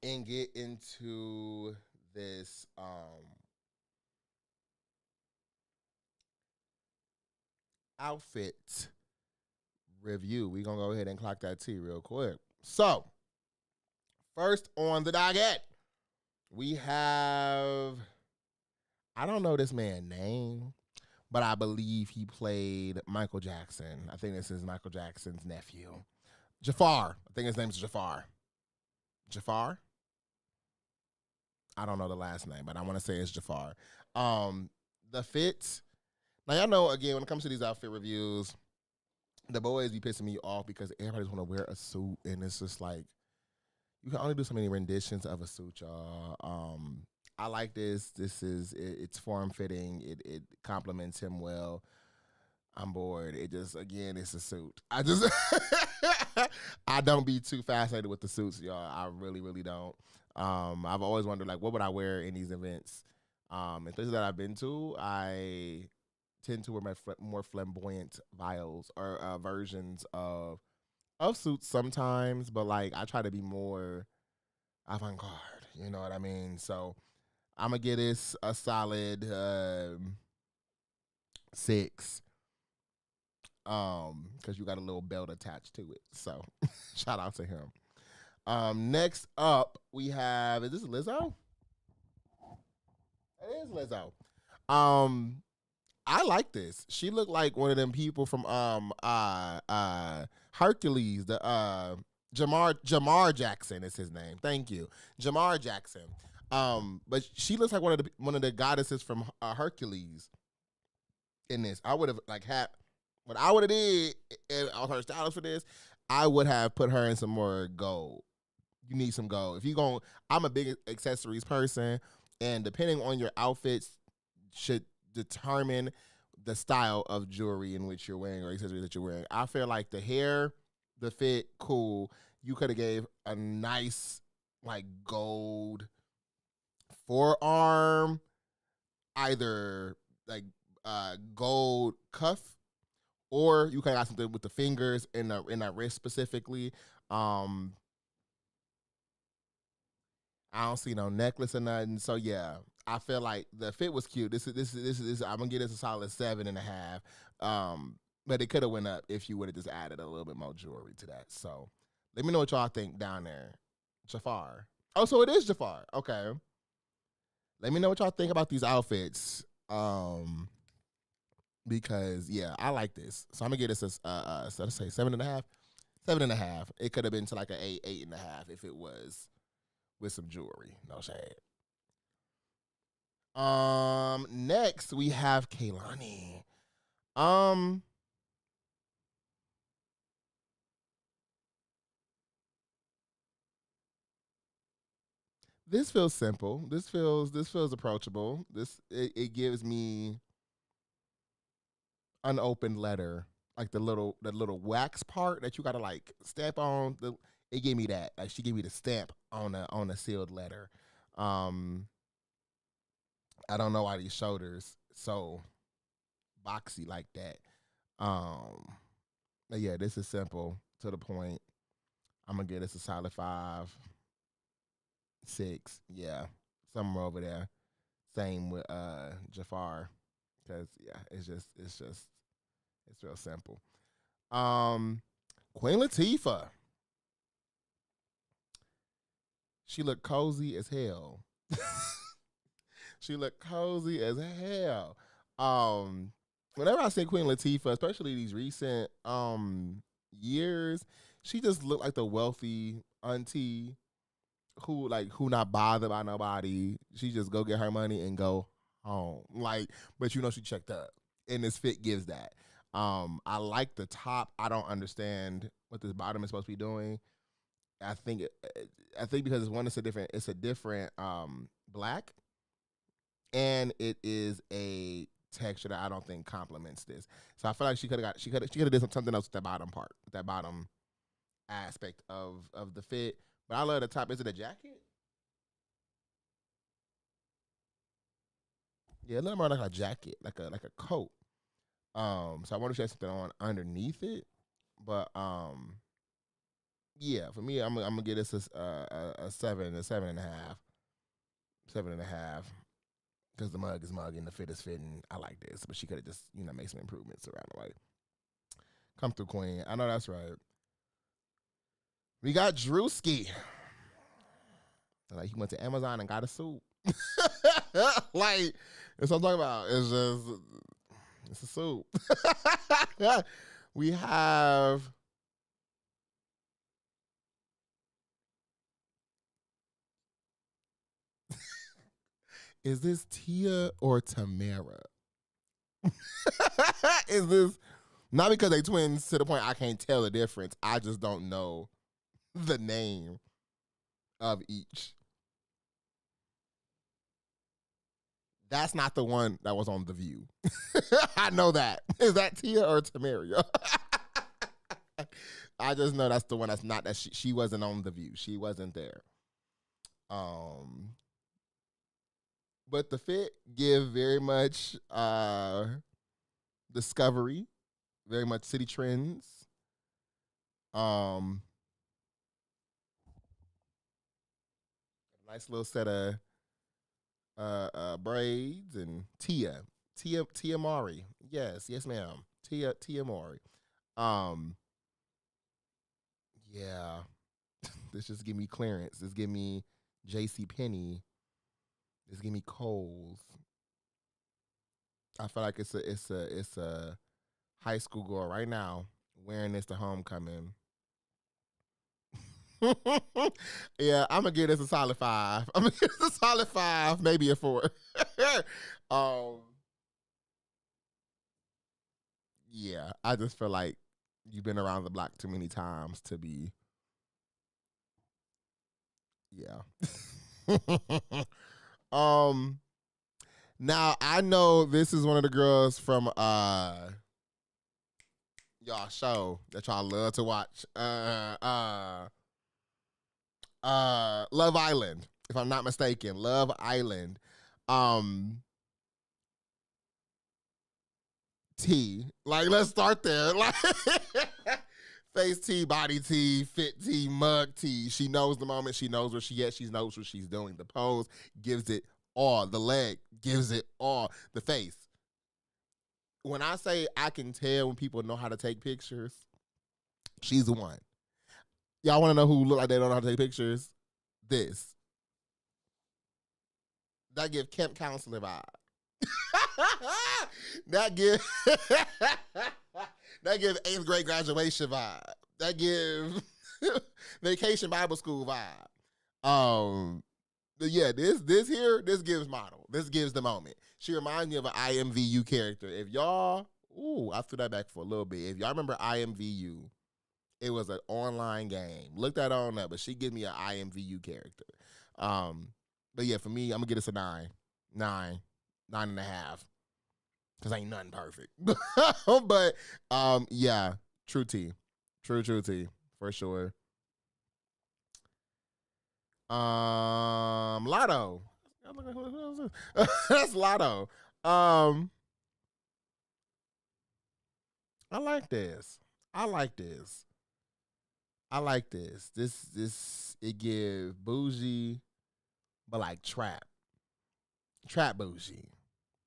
and get into this outfit review. We're going to go ahead and clock that T real quick. So, first on the docket, we have, I don't know this man's name, but I believe he played Michael Jackson. I think this is Michael Jackson's nephew. Jafar. I think his name is Jafar. Jafar? I don't know the last name, but I want to say it's Jafar. The fit. Now, y'all know, again, when it comes to these outfit reviews, the boys be pissing me off because everybody's want to wear a suit, and it's just like, you can only do so many renditions of a suit, y'all. I like this. It's form-fitting. It complements him well. I'm bored. It's a suit. I don't be too fascinated with the suits, y'all. I really, really don't. I've always wondered, like, what would I wear in these events? In places that I've been to, I tend to wear my more flamboyant vials or versions of suits sometimes, but like I try to be more avant garde. You know what I mean? So I'm gonna get this a solid 6. Because you got a little belt attached to it. So shout out to him. Next up we have, is this Lizzo? It is Lizzo. I like this. She looked like one of them people from Hercules, the Jamar Jackson is his name. Thank you. Jamar Jackson. But she looks like one of the goddesses from Hercules in this. I would have had what I would have did if I was her stylist for this, I would have put her in some more gold. You need some gold. If you going, I'm a big accessories person, and depending on your outfits should determine the style of jewelry in which you're wearing or accessories that you're wearing. I feel like the hair, the fit, cool. You could have gave a nice like gold forearm, either like gold cuff, or you could have got something with the fingers in that wrist specifically. I don't see no necklace or nothing. So yeah, I feel like the fit was cute. This is I'm gonna give this a solid 7.5. But it could have went up if you would have just added a little bit more jewelry to that. So let me know what y'all think down there. Jafar. Oh, so it is Jafar. Okay. Let me know what y'all think about these outfits. Because yeah, I like this. So I'm gonna give this so let's say 7.5. 7.5. It could have been to like an 8, 8.5 if it was with some jewelry. No shade. Next we have Kaylani. This feels simple. This feels approachable. It gives me unopened letter, like the little wax part that you gotta like stamp on. It gave me that. Like she gave me the stamp on a sealed letter. I don't know why these shoulders so boxy like that. But yeah, this is simple to the point. I'm gonna give this a solid 5, 6. Yeah, somewhere over there. Same with Jafar, because yeah, it's real simple. Queen Latifah. She looked cozy as hell. She looked cozy as hell. Whenever I say Queen Latifah, especially these recent years, she just looked like the wealthy auntie who not bothered by nobody. She just go get her money and go home. Like, but you know she checked up, and this fit gives that. I like the top. I don't understand what this bottom is supposed to be doing. I think because it's a different black, and it is a texture that I don't think complements this. So I feel like she could have did something else with that bottom part, that bottom aspect of the fit. But I love the top. Is it a jacket? Yeah, a little more like a jacket, like a coat. So I wonder if she has something on underneath it. But yeah, for me, I'm gonna give this a 7, a 7.5, 7.5. Because the mug is mugging, the fit is fitting. I like this, but she could have just made some improvements around the way. Come through, Queen. I know that's right. We got Drewski. Like he went to Amazon and got a suit. Like that's what I'm talking about. It's a suit. We have. Is this Tia or Tamara? Is this not because they twins to the point I can't tell the difference? I just don't know the name of each. That's not the one that was on The View. I know that. Is that Tia or Tamaria? I just know that's the one that's not that she wasn't on The View. She wasn't there. But but the fit give very much Discovery, very much City Trends. Nice little set of braids and Tia Mari. Yes, ma'am. Tia Mari. Yeah. This just give me clearance. This give me J.C. Penney. This give me Kohl's. I feel like it's a high school girl right now wearing this to homecoming. Yeah, I'm gonna give this a solid 5. I'm gonna give this a solid 5, maybe a 4. Yeah, I just feel like you've been around the block too many times to be. Yeah. Now I know this is one of the girls from y'all show that y'all love to watch. Love Island, if I'm not mistaken. Love Island. T. Like, let's start there. Like face T, body T, fit T, mug T. She knows the moment. She knows where she at. She knows what she's doing. The pose gives it all. The leg gives it all. The face. When I say I can tell when people know how to take pictures, she's the one. Y'all want to know who look like they don't know how to take pictures? This. That give camp counselor vibe. that give 8th grade graduation vibe. That give vacation Bible school vibe. But yeah, this gives model. This gives the moment. She reminds me of an IMVU character. If y'all, I threw that back for a little bit. If y'all remember IMVU, it was an online game. Look that on up, but she gives me an IMVU character. But yeah, for me, I'm gonna get this a 9, 9.5. Cause ain't nothing perfect. But yeah, true T. True T, for sure. Lotto. That's Lotto. I like this. This it give bougie, but like trap bougie,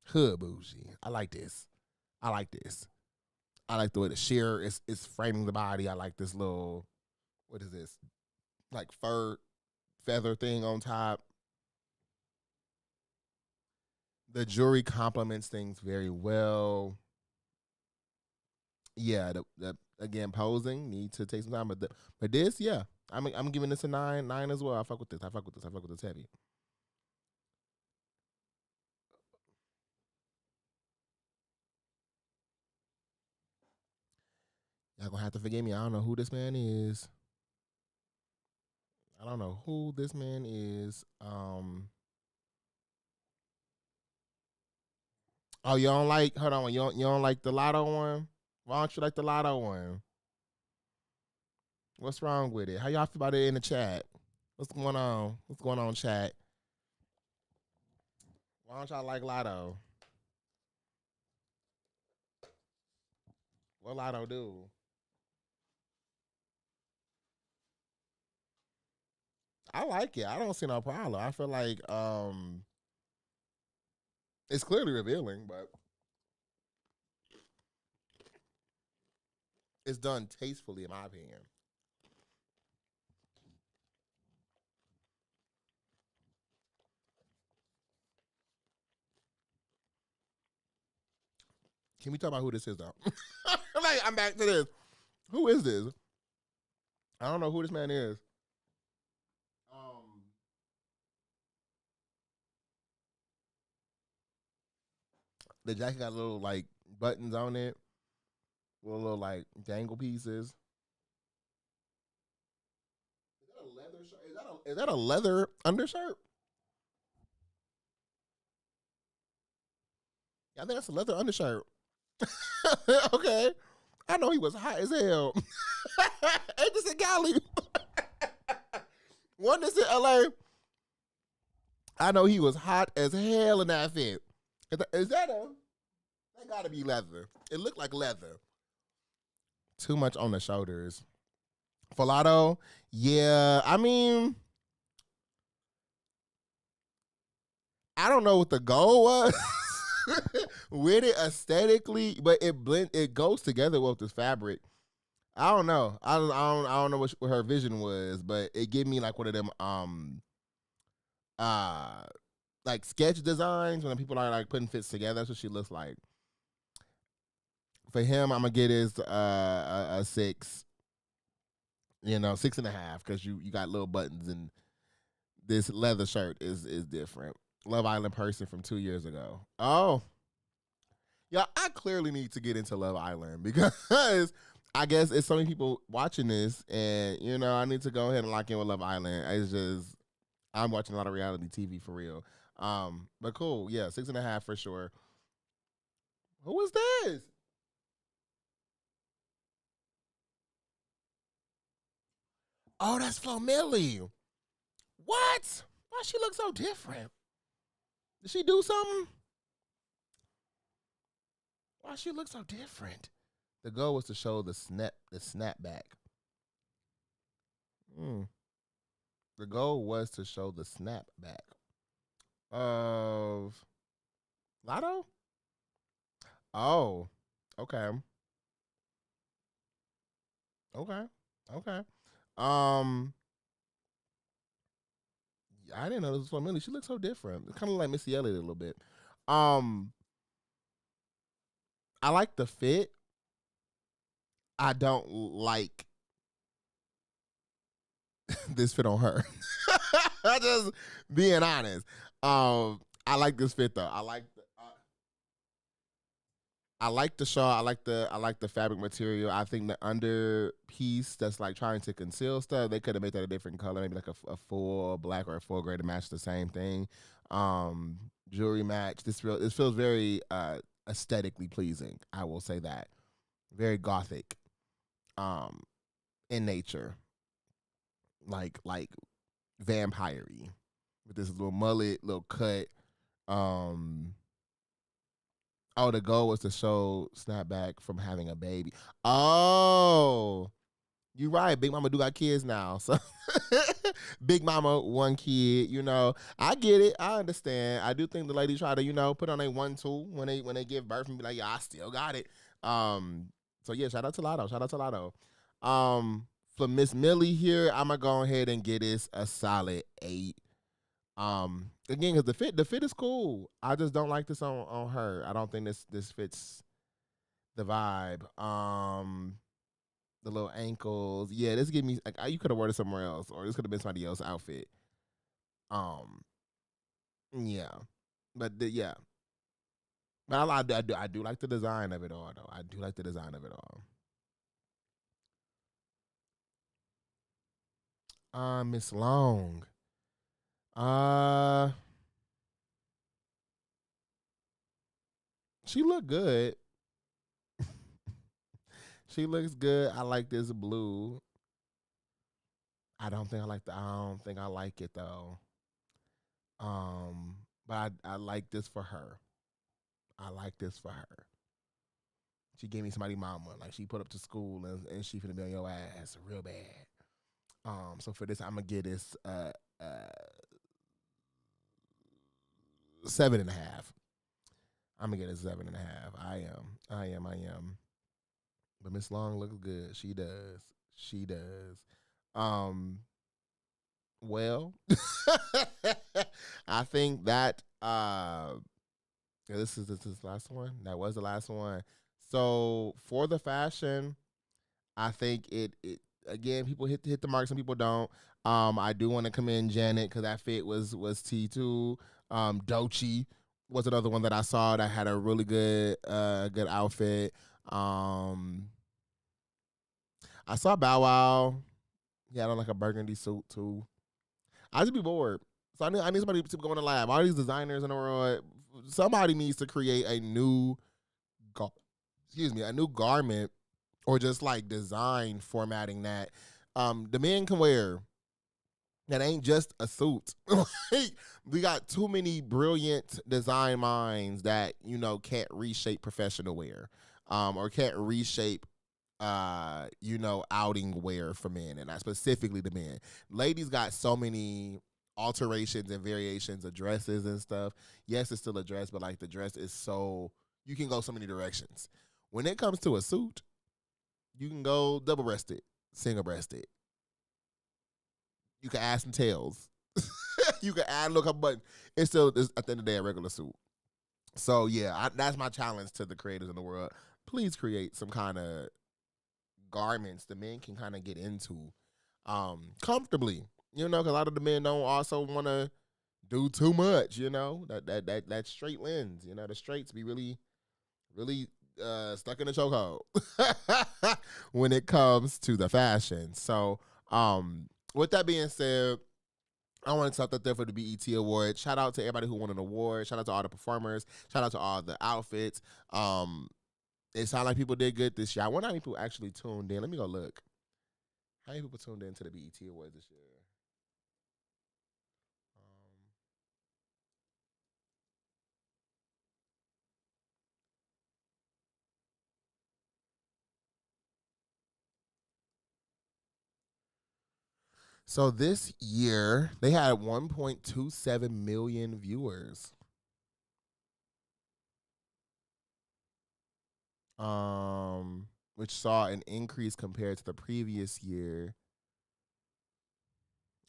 hood bougie. I like this. I like the way the sheer is framing the body. I like this little, what is this? Like fur feather thing on top. The jewelry complements things very well. Yeah, the again, posing need to take some time, but this, yeah, I'm giving this a 9 as well. I fuck with this heavy. Y'all gonna have to forgive me. I don't know who this man is. Oh, you don't like? Hold on, you don't like the Lotto one? Why don't you like the Lotto one? What's wrong with it? How y'all feel about it in the chat? What's going on, chat? Why don't y'all like Lotto? What Lotto do? I like it. I don't see no problem. I feel like it's clearly revealing, but it's done tastefully, in my opinion. Can we talk about who this is, though? Like, I'm back to this. Who is this? I don't know who this man is. The jacket got little like buttons on it, with little like dangle pieces. Is that a leather shirt? Is that a leather undershirt? Yeah, I think that's a leather undershirt. Okay. I know he was hot as hell. Ain't this in Cali? One is in LA. I know he was hot as hell in that fit. Is that a? That gotta be leather. It looked like leather. Too much on the shoulders. Filato, yeah. I mean, I don't know what the goal was with it aesthetically, but it goes together with this fabric. I don't know. I don't know what her vision was, but it gave me like one of them uh like sketch designs when people are like putting fits together. That's what she looks like. For him, I'm gonna get his a 6. 6.5, because you got little buttons, and this leather shirt is different. Love Island person from 2 years ago. Oh, yeah, I clearly need to get into Love Island because I guess it's so many people watching this, and I need to go ahead and lock in with Love Island. It's just I'm watching a lot of reality TV for real. But cool, yeah, 6.5 for sure. Who is this? Oh, that's Flo Milli. What? Why she look so different? Did she do something? Why she look so different? The goal was to show the snapback. The goal was to show the snapback of Lotto. Oh, okay, okay, okay. I didn't know this was Flo Milli. She looks so different. It's kind of like Missy Elliott a little bit. Um, I like the fit. I don't like this fit on her. I just being honest. I like this fit though. I like the shawl. I like the fabric material. I think the under piece that's like trying to conceal stuff, they could have made that a different color, maybe like a full black or a full gray to match the same thing. Jewelry match. This feels very aesthetically pleasing. I will say that. Very gothic. In nature. Like vampire-y. With this little mullet, little cut. Oh, the goal was to show snapback from having a baby. Oh, you right. Big Mama do got kids now. So Big Mama, one kid, I get it. I understand. I do think the ladies try to, put on a 1-2 when they give birth and be like, yeah, I still got it. So yeah, shout out to Lotto. Shout out to Lotto. For Miss Millie here, I'm gonna go ahead and get this a solid 8. Again, because the fit is cool. I just don't like this on her. I don't think this fits the vibe. The little ankles. Yeah, this give me like you could have worn it somewhere else, or this could have been somebody else's outfit. Yeah, but yeah, but I do like the design of it all though. I do like the design of it all. Miss Long. She looked good. She looks good. I like this blue. I don't think I like it though. But I like this for her. I like this for her. She gave me somebody mama. Like she put up to school and she finna be on your ass real bad. So for this, I'm gonna get this 7.5. I'm gonna get a 7.5. I am. But Miss Long looks good. She does. She does. Well, I think that this is the last one. That was the last one. So for the fashion, I think it again, people hit the mark, some people don't. I do want to commend Janet because that fit was T2. Doechii was another one that I saw that had a really good outfit. I saw Bow Wow. He had on like a burgundy suit too. I just be bored. So I need somebody to go in the lab. All these designers in the world, somebody needs to create a new garment or just like design formatting that the men can wear. that ain't just a suit. Like, we got too many brilliant design minds that, can't reshape professional wear, or can't reshape, outing wear for men, and not specifically the men. Ladies got so many alterations and variations of dresses and stuff. Yes, it's still a dress, but like the dress is so, you can go so many directions. When it comes to a suit, you can go double-breasted, single-breasted. You can add some tails. You can add a little couple buttons. It's still, at the end of the day, a regular suit. So, yeah, that's my challenge to the creators in the world. Please create some kind of garments the men can kind of get into comfortably. Because a lot of the men don't also want to do too much, that straight lens. The straights be really, really stuck in the chokehold when it comes to the fashion. So, with that being said, I want to talk that there for the BET Awards. Shout out to everybody who won an award. Shout out to all the performers. Shout out to all the outfits. It sounded like people did good this year. I wonder how many people actually tuned in. Let me go look. How many people tuned in to the BET Awards this year? So this year, they had 1.27 million viewers. Which saw an increase compared to the previous year.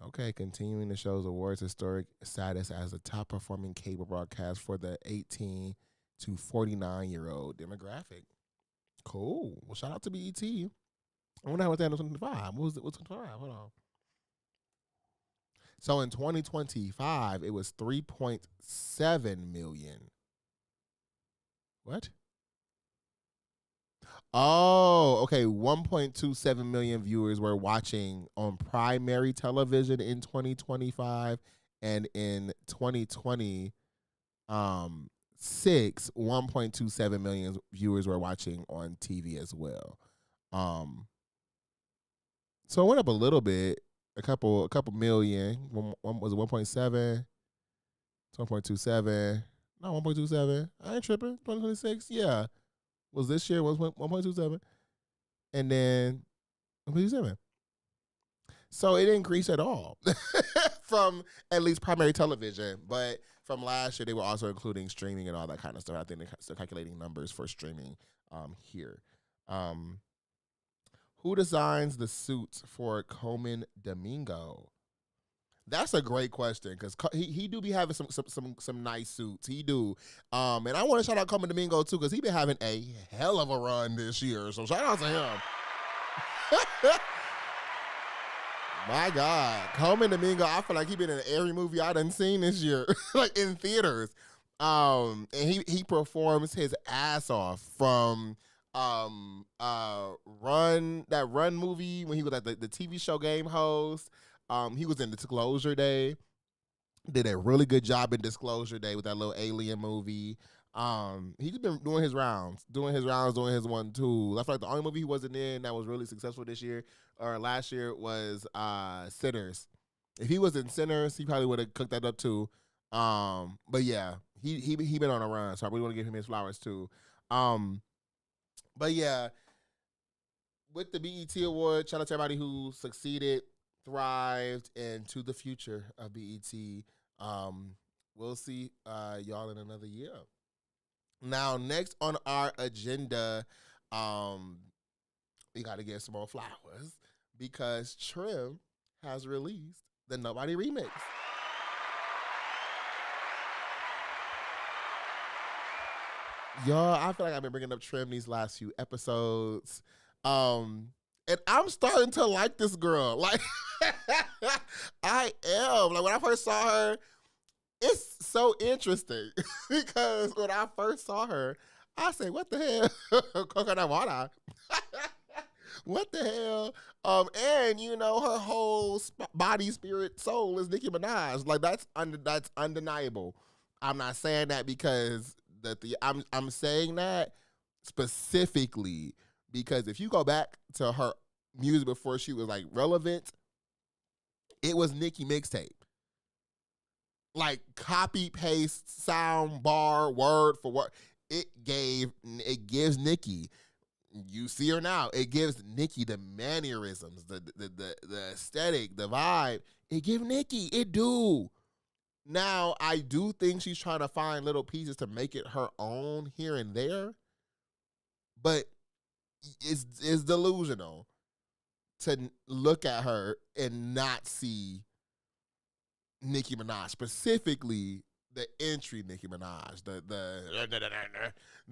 Okay, continuing the show's awards historic status as the top performing cable broadcast for the 18 to 49-year-old demographic. Cool. Well, shout out to BET. I wonder how it's at in 2025. What's 25? Hold on. So in 2025, it was 3.7 million. What? Oh, okay. 1.27 million viewers were watching on primary television in 2025, and in 2026, 1.27 million viewers were watching on TV as well. So it went up a little bit, a couple million. Was it 1.7? 1.27. No, 1.27. I ain't tripping. 2026, yeah. Was this year was 1.27, and then 1.27. So it increased at all from at least primary television, but from last year they were also including streaming and all that kind of stuff. I think they're still calculating numbers for streaming here. Who designs the suits for Coleman Domingo? That's a great question because he do be having some nice suits. He do. And I want to shout out Coleman Domingo too because he been having a hell of a run this year. So shout out to him. My God. Coleman Domingo, I feel like he been in every movie I done seen this year, like in theaters. And he performs his ass off from Run movie when he was like the TV show game host. He was in Disclosure Day. Did a really good job in Disclosure Day with that little alien movie. He's been doing his rounds, doing his 1-2. I feel like the only movie he wasn't in that was really successful this year or last year was Sinners. If he was in Sinners, he probably would have cooked that up too. But yeah, he been on a run, so I really want to give him his flowers too. But yeah, with the BET Award, shout out to everybody who succeeded, thrived, and to the future of BET. We'll see y'all in another year. Now, next on our agenda, we got to get some more flowers because Trim has released the Nobody remix. Y'all, I feel like I've been bringing up Trim these last few episodes. And I'm starting to like this girl. Like, I am. Like, when I first saw her, it's so interesting because when I first saw her, I said, what the hell? Coconut water. What the hell? And her whole body, spirit, soul is Nicki Minaj. Like, that's undeniable. I'm not saying that because I'm saying that specifically because if you go back to her music before she was like relevant, it was Nicki mixtape. Like copy, paste, sound, bar, word for word. It gives Nicki, you see her now, it gives Nicki the mannerisms, the aesthetic, the vibe. It give Nicki, it do. Now, I do think she's trying to find little pieces to make it her own here and there, but it's delusional to look at her and not see Nicki Minaj, specifically the entry Nicki Minaj,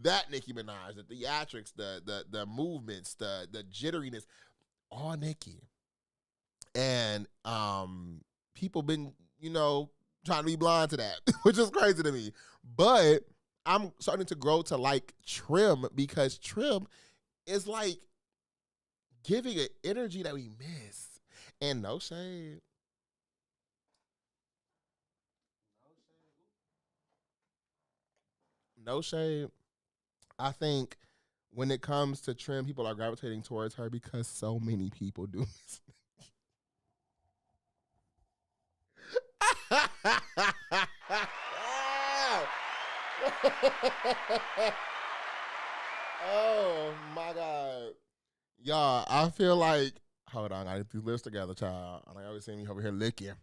that Nicki Minaj, the theatrics, the movements, the jitteriness, all Nicki. And people been, trying to be blind to that, which is crazy to me. But I'm starting to grow to like Trim, because Trim is like giving an energy that we miss. And no shade. No shade. I think when it comes to Trim, people are gravitating towards her because so many people do this. Oh my God. Y'all, I feel like, hold on, I gotta get these lips together, child. I always see me over here licking.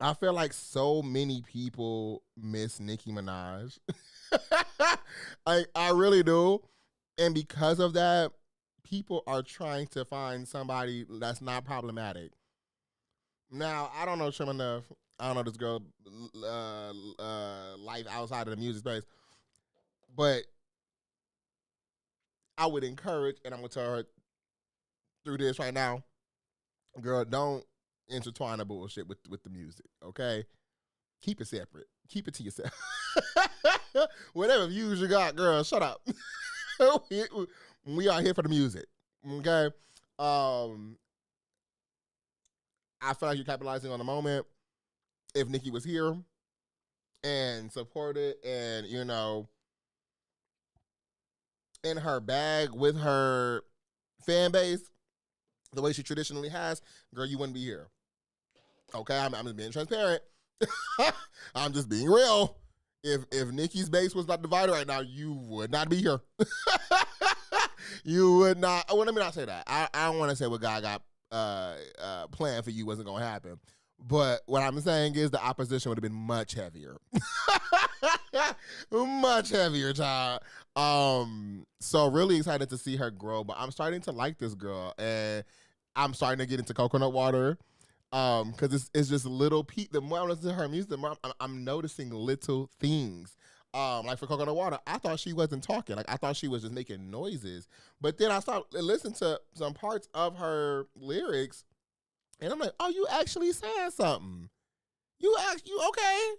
I feel like so many people miss Nicki Minaj. I really do. And because of that, people are trying to find somebody that's not problematic. Now, I don't know Trim enough. I don't know this girl life outside of the music space. But I would encourage, and I'm going to tell her through this right now, girl, don't intertwine the bullshit with the music, okay? Keep it separate. Keep it to yourself. Whatever views you got, girl, shut up. We are here for the music, okay? I feel like you're capitalizing on the moment. If Nicki was here and supported and, in her bag with her fan base, the way she traditionally has, girl, you wouldn't be here. Okay, I'm just being transparent. I'm just being real. If Nicki's base was not divided right now, you would not be here. You would not. Well, let me not say that. I don't want to say what God got planned for you wasn't going to happen. But what I'm saying is the opposition would have been much heavier. Much heavier, child. So really excited to see her grow. But I'm starting to like this girl. And I'm starting to get into Coconut Water. Because it's just little the more I listen to her music, the more I'm noticing little things. Like for Coconut Water, I thought she wasn't talking. Like I thought she was just making noises. But then I started listening to some parts of her lyrics, and I'm like, oh, you actually saying something. You okay?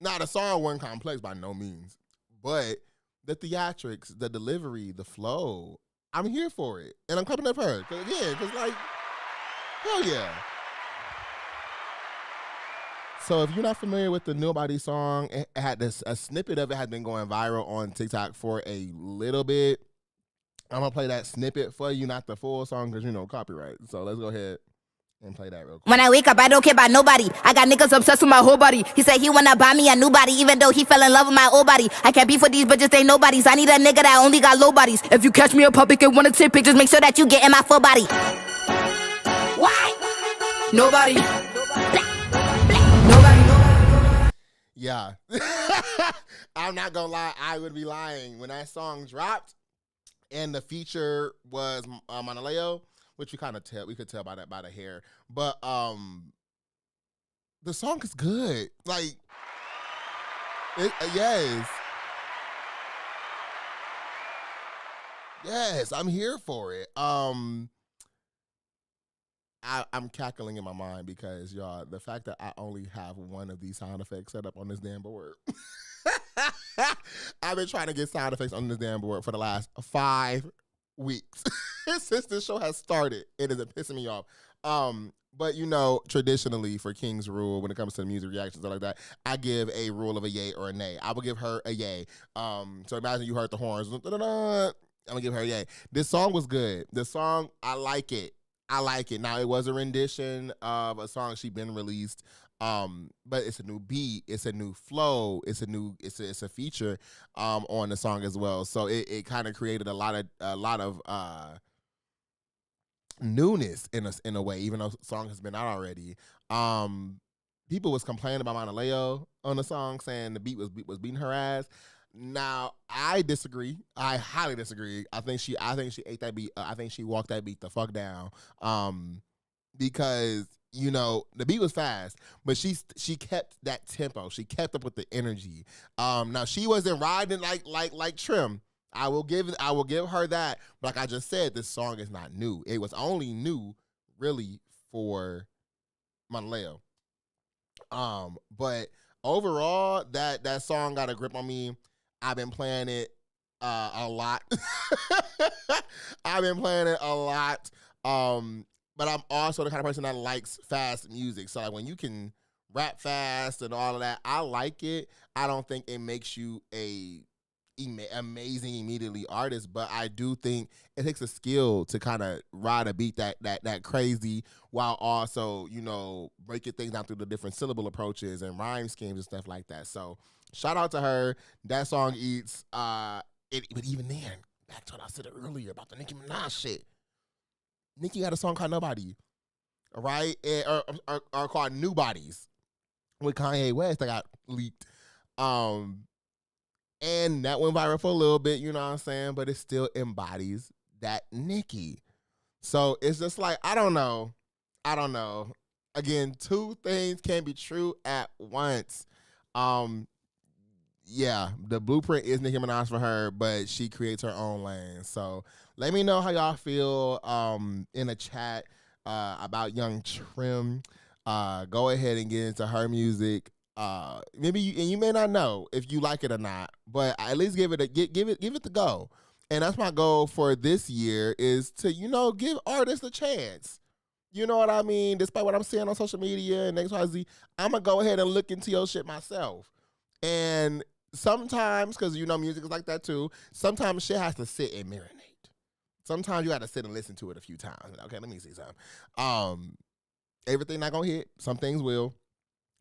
Now the song wasn't complex by no means, but the theatrics, the delivery, the flow, I'm here for it, and I'm clapping up her. Cause like, hell yeah. So if you're not familiar with the Nobody song, it had a snippet of it has been going viral on TikTok for a little bit. I'm going to play that snippet for you, not the full song because, copyright. So let's go ahead and play that real quick. When I wake up, I don't care about nobody. I got niggas obsessed with my whole body. He said he wanna buy me a new body, even though he fell in love with my old body. I can't be for these bitches, they nobodies. I need a nigga that only got low bodies. If you catch me in public and wanna take pictures, make sure that you get in my full body. Why? Nobody. Yeah. I'm not going to lie. I would be lying. When that song dropped and the feature was Monaleo, which we could tell by the hair. But the song is good. Like, yes. Yes, I'm here for it. I'm cackling in my mind because, y'all, the fact that I only have one of these sound effects set up on this damn board. I've been trying to get sound effects on this damn board for the last 5 weeks since this show has started. It is pissing me off. But, traditionally for King's Rule, when it comes to music reactions or like that, I give a rule of a yay or a nay. I will give her a yay. So imagine you heard the horns. I'm going to give her a yay. This song was good. This song, I like it. I like it. Now, it was a rendition of a song she'd been released, but it's a new beat, it's a new flow, it's a feature on the song as well. So it kind of created a lot of newness in a way, even though the song has been out already. People was complaining about Mauna Leo on the song, saying the beat was beating her ass. Now, I disagree. I highly disagree. I think she ate that beat. I think she walked that beat the fuck down. Because the beat was fast, but she kept that tempo. She kept up with the energy. Now she wasn't riding like Trim. I will give her that. But like I just said, this song is not new. It was only new really for Mauna Leo. But overall, that song got a grip on me. I've been playing it a lot. I've been playing it a lot. But I'm also the kind of person that likes fast music. So like when you can rap fast and all of that, I like it. I don't think it makes you a amazing immediately artist, but I do think it takes a skill to kind of ride a beat that crazy while also breaking things down through the different syllable approaches and rhyme schemes and stuff like that. So shout out to her. That song eats. But even then, back to what I said earlier about the Nicki Minaj shit. Nicki got a song called Nobody, right? Or called New Bodies with Kanye West that got leaked. And that went viral for a little bit, you know what I'm saying? But it still embodies that Nicki. So it's just like, I don't know. Again, two things can't be true at once. Yeah, the blueprint is Nicki Minaj for her, but she creates her own lane. So let me know how y'all feel in the chat about Young Trim. Go ahead and get into her music. Maybe you may not know if you like it or not, but at least give it the go. And that's my goal for this year, is to give artists a chance. You know what I mean? Despite what I'm seeing on social media and XYZ, I'm gonna go ahead and look into your shit myself. And sometimes, because music is like that too, sometimes shit has to sit and marinate. Sometimes you got to sit and listen to it a few times. Okay, let me see something. Everything not gonna hit. Some things will.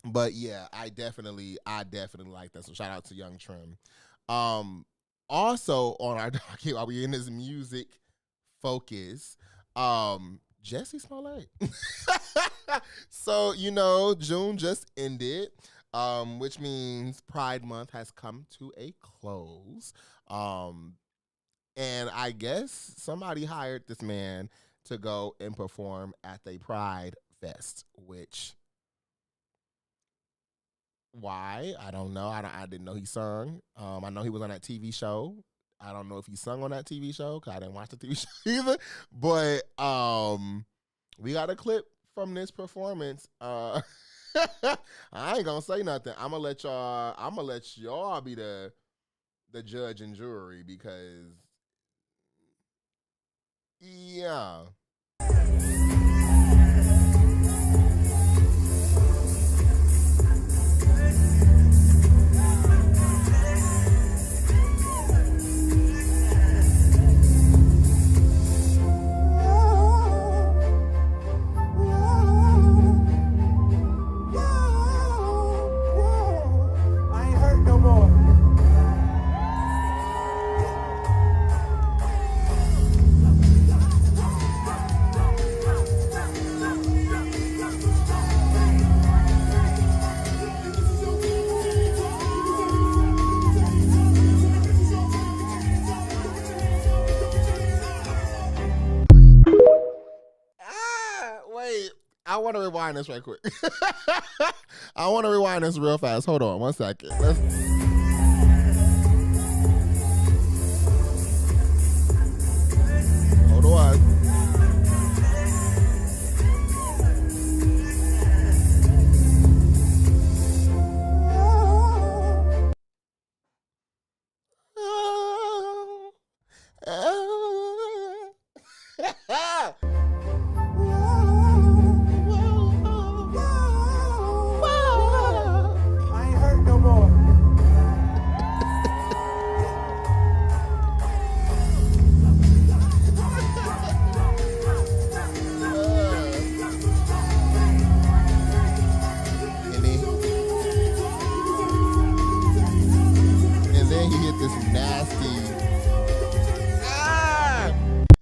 But yeah, I definitely like that. So shout out to Young Trim. Also on our docket, while we in this music focus, Jesse Smollett. So June just ended, which means Pride Month has come to a close. And I guess somebody hired this man to go and perform at the Pride Fest, which. Why? I don't know. I didn't know he sung. I know he was on that TV show. I don't know if he sung on that TV show because I didn't watch the TV show either. But we got a clip from this performance. I ain't gonna say nothing. I'm gonna let y'all be the judge and jury, because yeah. I want to rewind this right quick. I want to rewind this real fast. Hold on 1 second. Hold on. this nasty.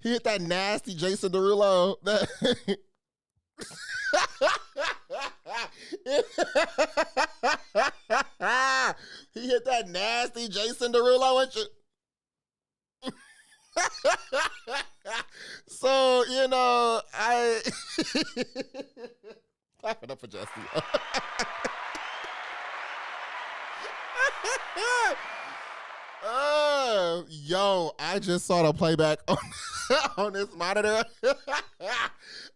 He hit that nasty Jason Derulo. He hit that nasty Jason Derulo and shit. So, you know, I clap it up for Jesse. Yo, I just saw the playback on this monitor.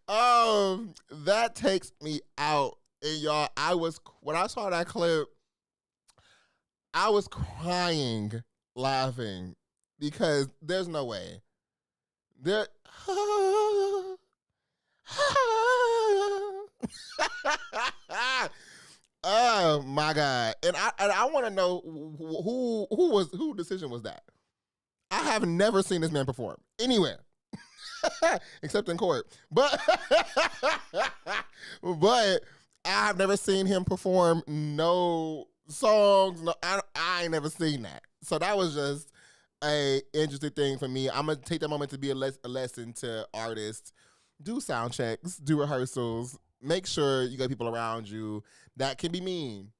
That takes me out. And y'all, when I saw that clip, I was crying, laughing, because there's no way. Oh my God. And I want to know who decision was that? I have never seen this man perform anywhere. Except in court. But I have never seen him perform no songs. No, I ain't never seen that. So that was just a interesting thing for me. I'm gonna take that moment to be a lesson to artists. Do sound checks, do rehearsals, make sure you got people around you that can be mean,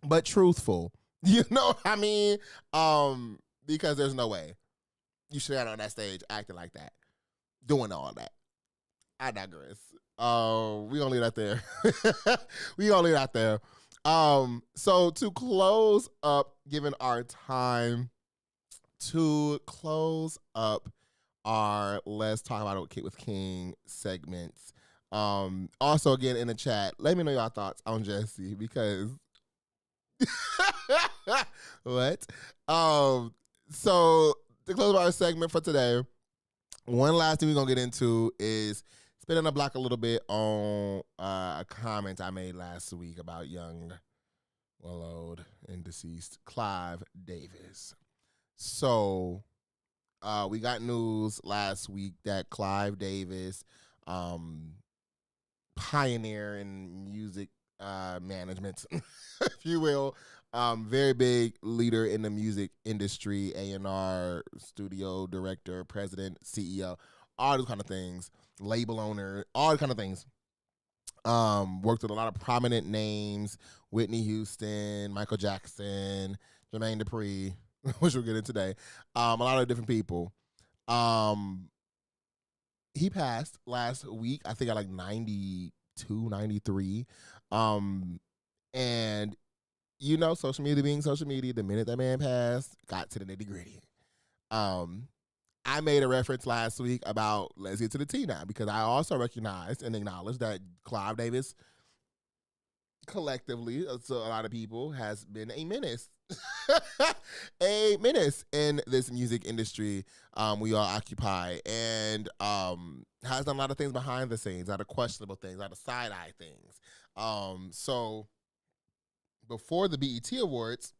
but truthful. You know what I mean? Because there's no way you should have on that stage acting like that, doing all that. I digress. We gonna leave that there. So to close up, given our time, to close up our Let's Talk About It with King segments. Also, again, in the chat, let me know your thoughts on Jesse, because what? So to close up our segment for today, one last thing we're gonna get into is spinning the block a little bit on a comment I made last week about young, well-old, and deceased Clive Davis. So we got news last week that Clive Davis, pioneer in music management, if you will, very big leader in the music industry, A&R, studio director, president, CEO, all those kind of things, label owner, all kind of things. Worked with a lot of prominent names: Whitney Houston, Michael Jackson, Jermaine Dupri, which we'll get into today. A lot of different people. He passed last week, I think at like 92, 93. And, you know, social media being social media, the minute that man passed, got to the nitty gritty. I made a reference last week about let's get to the T now, because I also recognized and acknowledged that Clive Davis collectively, to a lot of people, has been a menace. A menace in this music industry we all occupy, and has done a lot of things behind the scenes, a lot of questionable things, a lot of side-eye things. So before the BET Awards,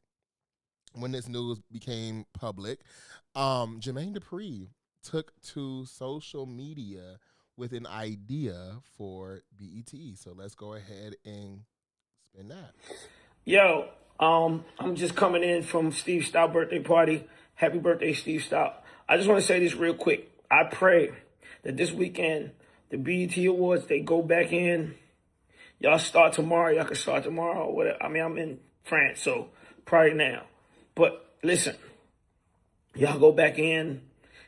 when this news became public, Jermaine Dupri took to social media with an idea for BET. So let's go ahead and spin that. Yo, I'm just coming in from Steve Stout birthday party. Happy birthday, Steve Stout. I just want to say this real quick. I pray that this weekend, the BET Awards, they go back in. Y'all start tomorrow. Y'all can start tomorrow or whatever. I mean, I'm in France, so probably now. But listen, y'all go back in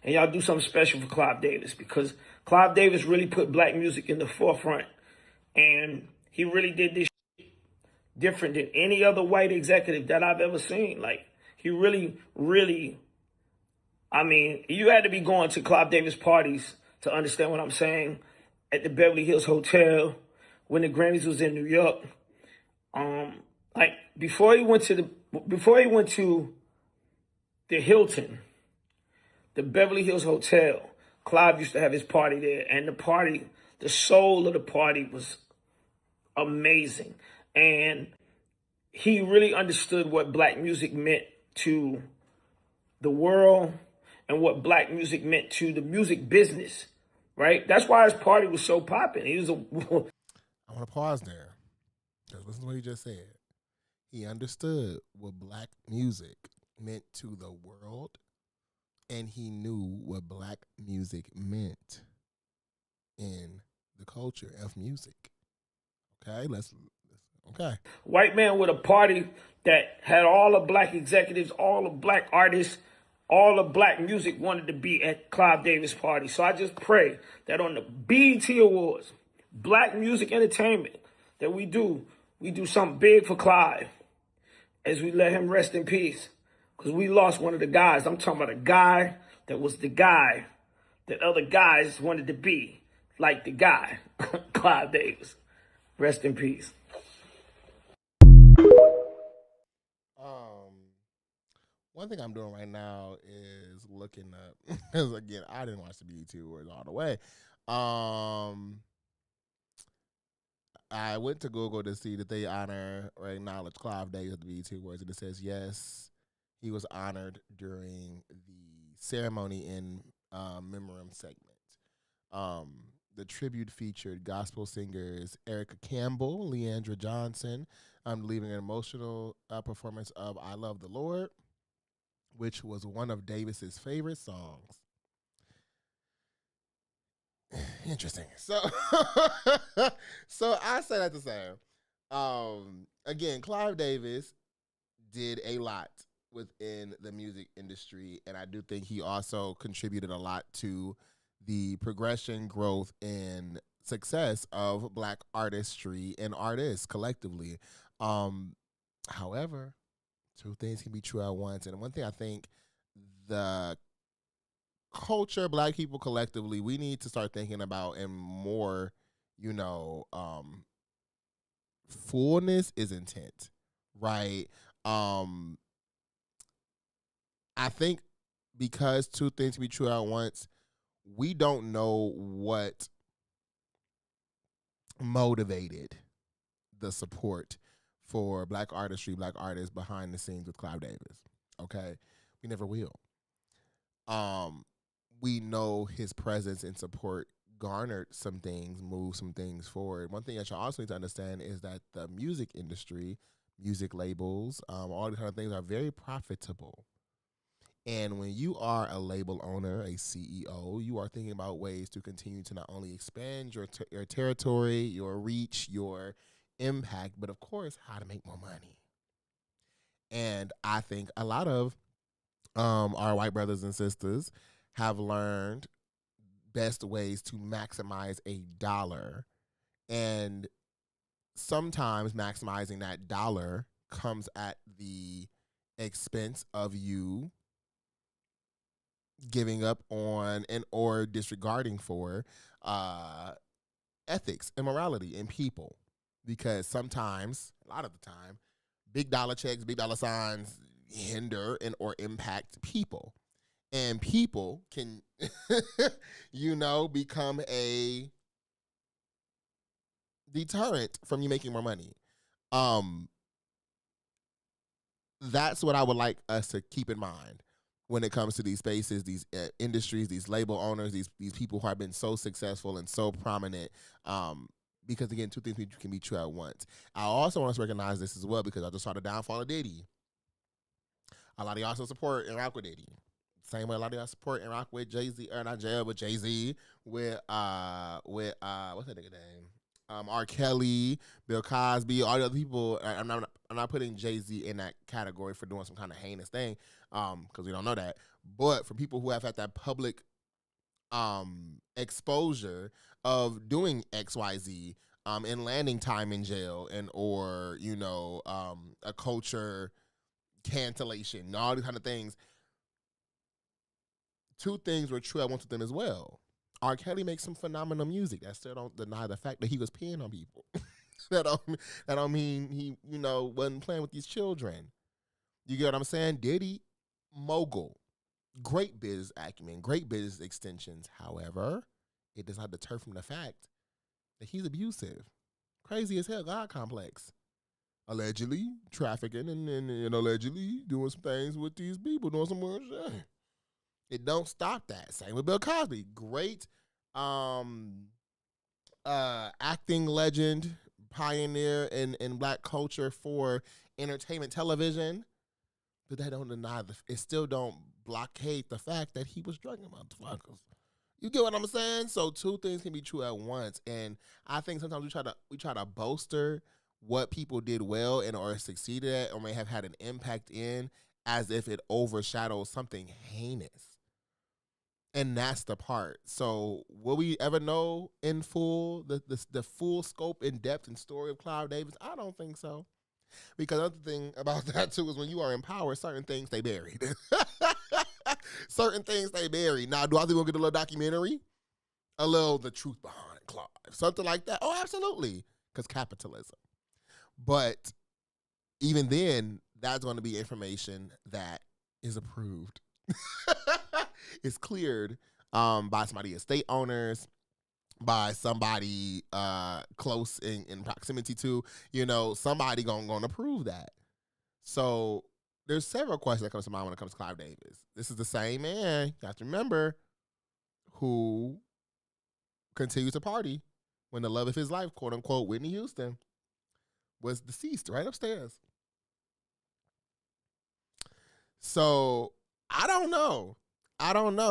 and y'all do something special for Clive Davis, because Clive Davis really put black music in the forefront. And he really did this different than any other white executive that I've ever seen. Like, he really, really, I mean, you had to be going to Clive Davis parties to understand what I'm saying. At the Beverly Hills Hotel, when the Grammys was in New York, like before he went to the Hilton, the Beverly Hills Hotel, Clive used to have his party there, and the soul of the party was amazing. And he really understood what black music meant to the world and what black music meant to the music business, right? That's why his party was so popping. He was I want to pause there, because listen to what he just said. He understood what black music meant to the world, and he knew what black music meant in the culture of music. Okay, okay. White man with a party that had all the black executives, all the black artists, all the black music wanted to be at Clive Davis' party. So I just pray that on the BET Awards, Black Music Entertainment, that we do something big for Clive as we let him rest in peace. Because we lost one of the guys. I'm talking about a guy that was the guy that other guys wanted to be, like the guy, Clive Davis. Rest in peace. One thing I'm doing right now is looking up, because again, I didn't watch the BET Awards all the way. I went to Google to see that they honor or acknowledge Clive Davis at the BET Awards, and it says yes, he was honored during the ceremony in memoriam segment. The tribute featured gospel singers Erica Campbell, Leandra Johnson, leaving an emotional performance of "I Love the Lord," which was one of Davis's favorite songs. Interesting. So, so I say that to say, again, Clive Davis did a lot within the music industry, and I do think he also contributed a lot to the progression, growth, and success of black artistry and artists collectively. However, two things can be true at once, and one thing I think the culture, black people collectively, we need to start thinking about and more, fullness is intent, right? I think because two things can be true at once, we don't know what motivated the support for black artistry, black artists behind the scenes with Clive Davis. Okay, we never will. We know his presence and support garnered some things, moved some things forward. One thing that you also need to understand is that the music industry, music labels, all these kind of things are very profitable. And when you are a label owner, a CEO, you are thinking about ways to continue to not only expand your territory, your reach, your impact, but of course, how to make more money. And I think a lot of our white brothers and sisters have learned best ways to maximize a dollar. And sometimes maximizing that dollar comes at the expense of you giving up on and or disregarding for ethics and morality in people. Because sometimes, a lot of the time, big dollar checks, big dollar signs hinder and or impact people. And people can, become a deterrent from you making more money. That's what I would like us to keep in mind when it comes to these spaces, these industries, these label owners, these people who have been so successful and so prominent. Because again, two things can be true at once. I also want us to recognize this as well, because I just saw the downfall of Diddy. A lot of y'all still support and rock with Diddy. Same way a lot of y'all support and rock with Jay-Z, or not Jay, but Jay-Z, with what's that nigga name? R. Kelly, Bill Cosby, all the other people. I'm not putting Jay-Z in that category for doing some kind of heinous thing, because we don't know that. But for people who have had that public exposure of doing XYZ, and landing time in jail, and or a culture cancellation, all these kind of things. Two things were true at once with them as well. R. Kelly makes some phenomenal music. That still don't deny the fact that he was peeing on people. that don't mean he, wasn't playing with these children. You get what I'm saying? Diddy, mogul, great business acumen, great business extensions. However, it does not deter from the fact that he's abusive, crazy as hell, God complex, allegedly trafficking and allegedly doing some things with these people, doing some weird shit. It don't stop that. Same with Bill Cosby. Great acting legend, pioneer in black culture for entertainment television. But that don't deny it still don't blockade the fact that he was drugging motherfuckers. You get what I'm saying? So two things can be true at once. And I think sometimes we try to bolster what people did well and or succeeded at or may have had an impact in as if it overshadows something heinous. And that's the part. So will we ever know in full the full scope and depth and story of Clive Davis? I don't think so. Because another thing about that too is when you are in power, certain things they buried. Certain things they buried. Now, do I think we'll get a little documentary? A little the truth behind Clive. Something like that. Oh, absolutely. Because capitalism. But even then, that's going to be information that is approved. It's cleared by somebody, estate owners, by somebody close in proximity to, somebody gonna approve that. So there's several questions that come to mind when it comes to Clive Davis. This is the same man, you have to remember, who continues to party when the love of his life, quote unquote, Whitney Houston, was deceased right upstairs. So I don't know.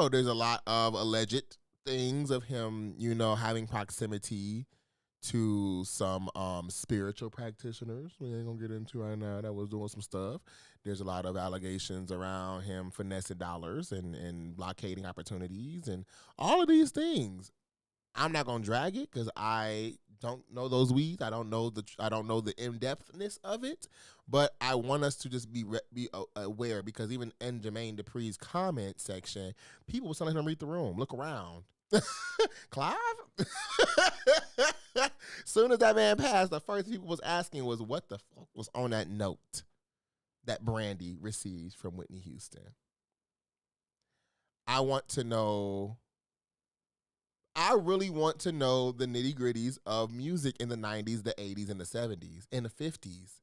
There's a lot of alleged things of him, having proximity to some spiritual practitioners we ain't gonna get into right now that was doing some stuff. There's a lot of allegations around him finessing dollars and blockading opportunities and all of these things. I'm not gonna drag it because I don't know those weeds. I don't know the in-depthness of it, but I want us to just be aware, because even in Jermaine Dupri's comment section, people were telling him to read the room, look around. Clive? Soon as that man passed, the first people was asking was what the fuck was on that note that Brandy received from Whitney Houston. I really want to know the nitty gritties of music in the 90s, the 80s, and the 70s, and the 50s.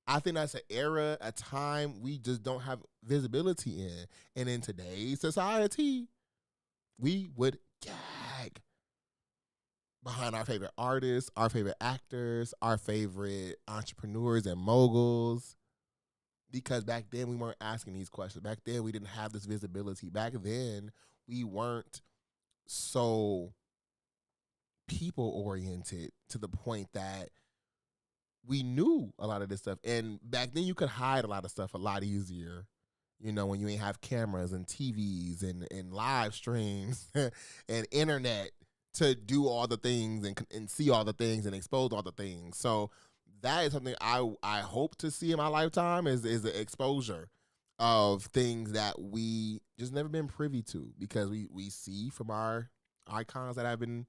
I think that's an era, a time we just don't have visibility in. And in today's society, we would gag behind our favorite artists, our favorite actors, our favorite entrepreneurs and moguls. Because back then we weren't asking these questions. Back then we didn't have this visibility. Back then we weren't so people-oriented to the point that we knew a lot of this stuff. And back then you could hide a lot of stuff a lot easier. When you ain't have cameras and TVs and live streams and internet to do all the things and see all the things and expose all the things. So that is something I hope to see in my lifetime is the exposure of things that we just never been privy to, because we see from our icons that have been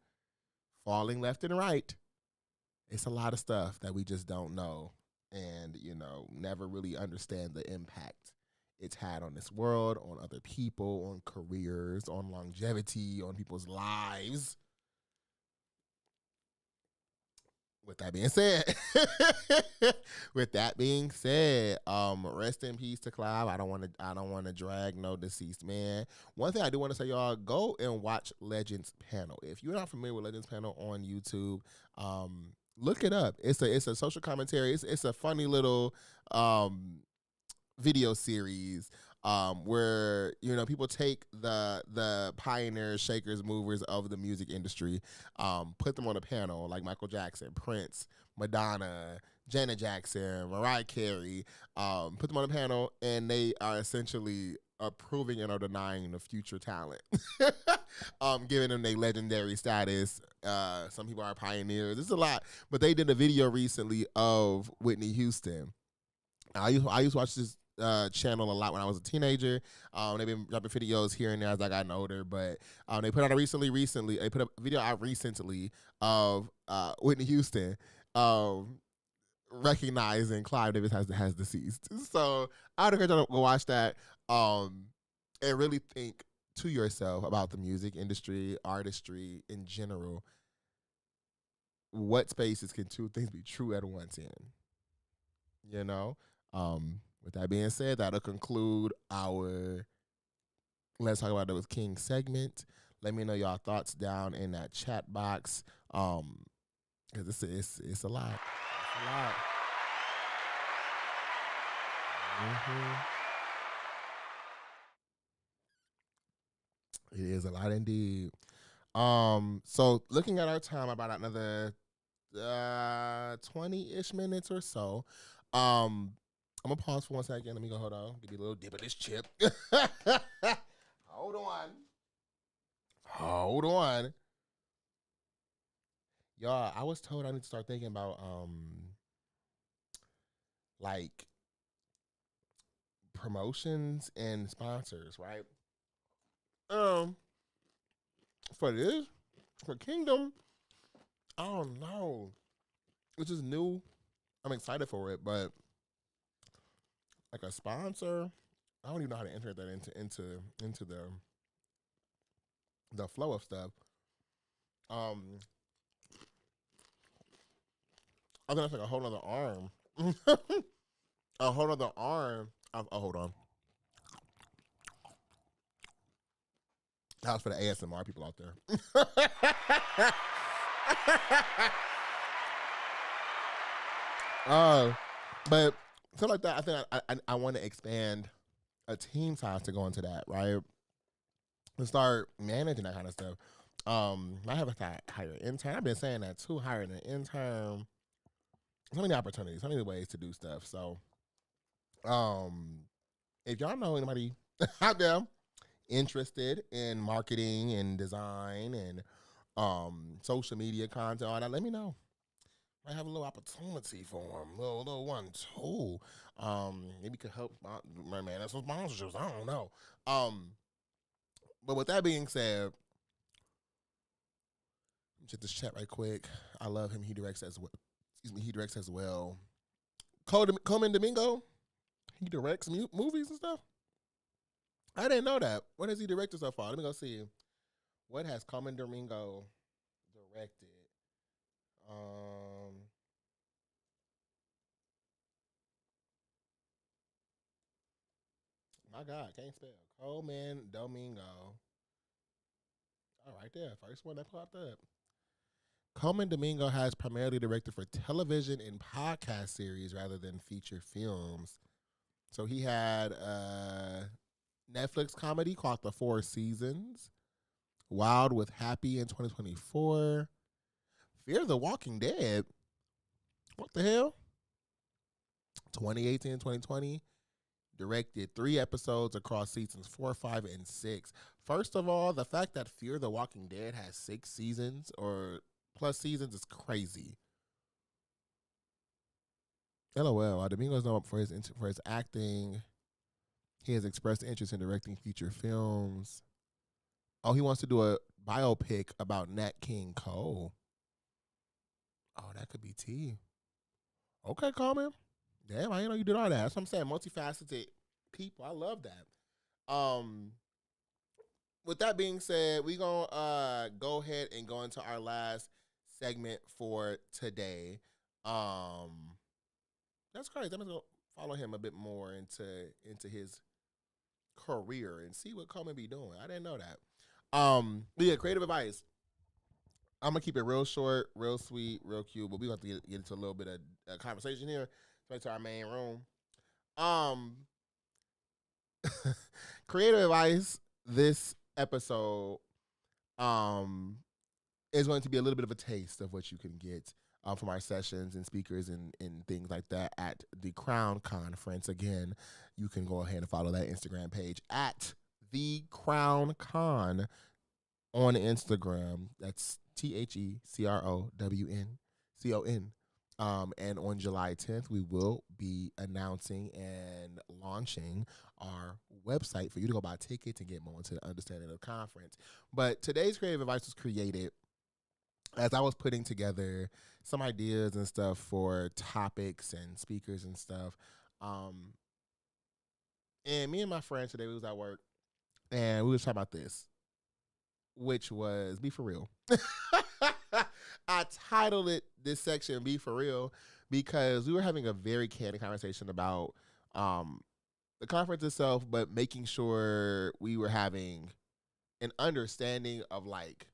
falling left and right. It's a lot of stuff that we just don't know and, never really understand the impact it's had on this world, on other people, on careers, on longevity, on people's lives. With that being said, rest in peace to Clive. I don't want to drag no deceased man. One thing I do want to say, y'all, go and watch Legends Panel. If you're not familiar with Legends Panel on YouTube, look it up. It's a social commentary. It's a funny little video series where people take the pioneers, shakers, movers of the music industry, put them on a panel like Michael Jackson, Prince, Madonna, Janet Jackson, Mariah Carey, put them on a panel, and they are essentially approving and or denying the future talent, giving them their legendary status. Some people are pioneers. It's a lot, but they did a video recently of Whitney Houston. I used to watch this channel a lot when I was a teenager. They've been dropping videos here and there as I gotten older, but they put out they put a video out recently of Whitney Houston recognizing Clive Davis has deceased. So I would encourage you to go watch that and really think to yourself about the music industry, artistry in general. What spaces can two things be true at once in? With that being said, that'll conclude our Let's Talk About It With King segment. Let me know y'all thoughts down in that chat box. Because it's a lot. It's a lot. Mm-hmm. It is a lot indeed. So looking at our time, about another 20-ish minutes or so. I'm gonna pause for 1 second. Let me go. Hold on. Give me a little dip of this chip. Hold on. Hold on. Y'all, I was told I need to start thinking about like promotions and sponsors, right? Um, for this, for Kingdom, I don't know. It's just new. I'm excited for it, but like a sponsor, I don't even know how to enter that into the flow of stuff. Um, I think that's like a whole other arm. A whole other arm. Oh, hold on. That was for the ASMR people out there. uh, but something like that, I think I want to expand a team size to go into that, right? And start managing that kind of stuff. I have to hire an intern. I've been saying that too, hiring an intern. So many opportunities, so many ways to do stuff. So, if y'all know anybody out there interested in marketing and design and social media content, all that, let me know. I have a little opportunity for them, little one too. Maybe could help my man. That's some sponsorships. I don't know. But with that being said, check this chat right quick. I love him. He directs as well. Excuse me. He directs as well. Coleman Domingo. He directs movies and stuff. I didn't know that. What has he directed so far? Let me go see. What has Coleman Domingo directed? My God, can't spell. Coleman Domingo. All right, there. First one that popped up. Coleman Domingo has primarily directed for television and podcast series rather than feature films. So he had a Netflix comedy called The Four Seasons, Wild with Happy in 2024, Fear the Walking Dead. What the hell? 2018 and 2020. Directed 3 episodes across seasons 4, 5, and 6. First of all, the fact that Fear the Walking Dead has 6 seasons or plus seasons is crazy. LOL. Domingo is known for his acting. He has expressed interest in directing feature films. Oh, he wants to do a biopic about Nat King Cole. Oh, that could be T. Okay, Coleman. Damn, I didn't know you did all that. That's what I'm saying. Multifaceted people. I love that. With that being said, we're going to go ahead and go into our last segment for today. That's crazy. I'm going to follow him a bit more into his career and see what Coleman be doing. I didn't know that. But yeah, creative advice. I'm going to keep it real short, real sweet, real cute, but we're going to get into a little bit of conversation here. Straight to our main room. Creative advice this episode is going to be a little bit of a taste of what you can get from our sessions and speakers and things like that at the Crown Conference. Again, you can go ahead and follow that Instagram page at the Crown Con on Instagram. That's TheCrowncon. And on July 10th, we will be announcing and launching our website for you to go buy tickets and get more into the understanding of the conference. But today's creative advice was created as I was putting together some ideas and stuff for topics and speakers and stuff. And me and my friend today, we was at work, and we was talking about this, which was Be For Real. I titled this section Be For Real because we were having a very candid conversation about the conference itself, but making sure we were having an understanding of like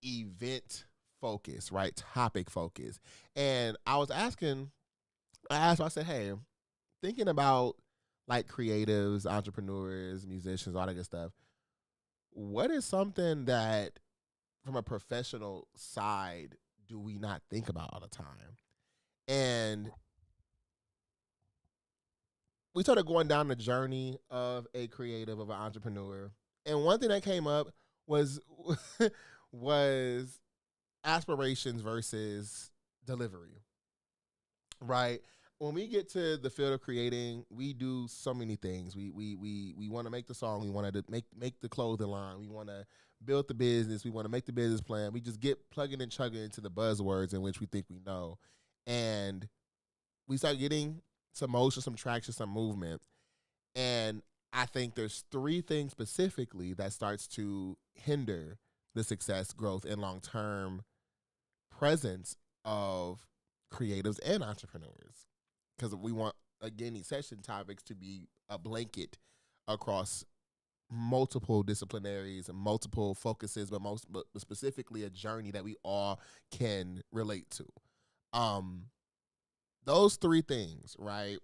event focus, right? Topic focus. And I said, hey, thinking about like creatives, entrepreneurs, musicians, all that good stuff, what is something that from a professional side do we not think about all the time? And we started going down the journey of a creative, of an entrepreneur. And one thing that came up was was aspirations versus delivery. Right? When we get to the field of creating, we do so many things. We want to make the song, we want to make the clothing line, we want to build the business, we want to make the business plan. We just get plugging and chugging into the buzzwords in which we think we know. And we start getting some motion, some traction, some movement. And I think there's three things specifically that starts to hinder the success, growth, and long-term presence of creatives and entrepreneurs. Because we want, again, these session topics to be a blanket across multiple disciplinaries and multiple focuses, but specifically a journey that we all can relate to. Those three things, right?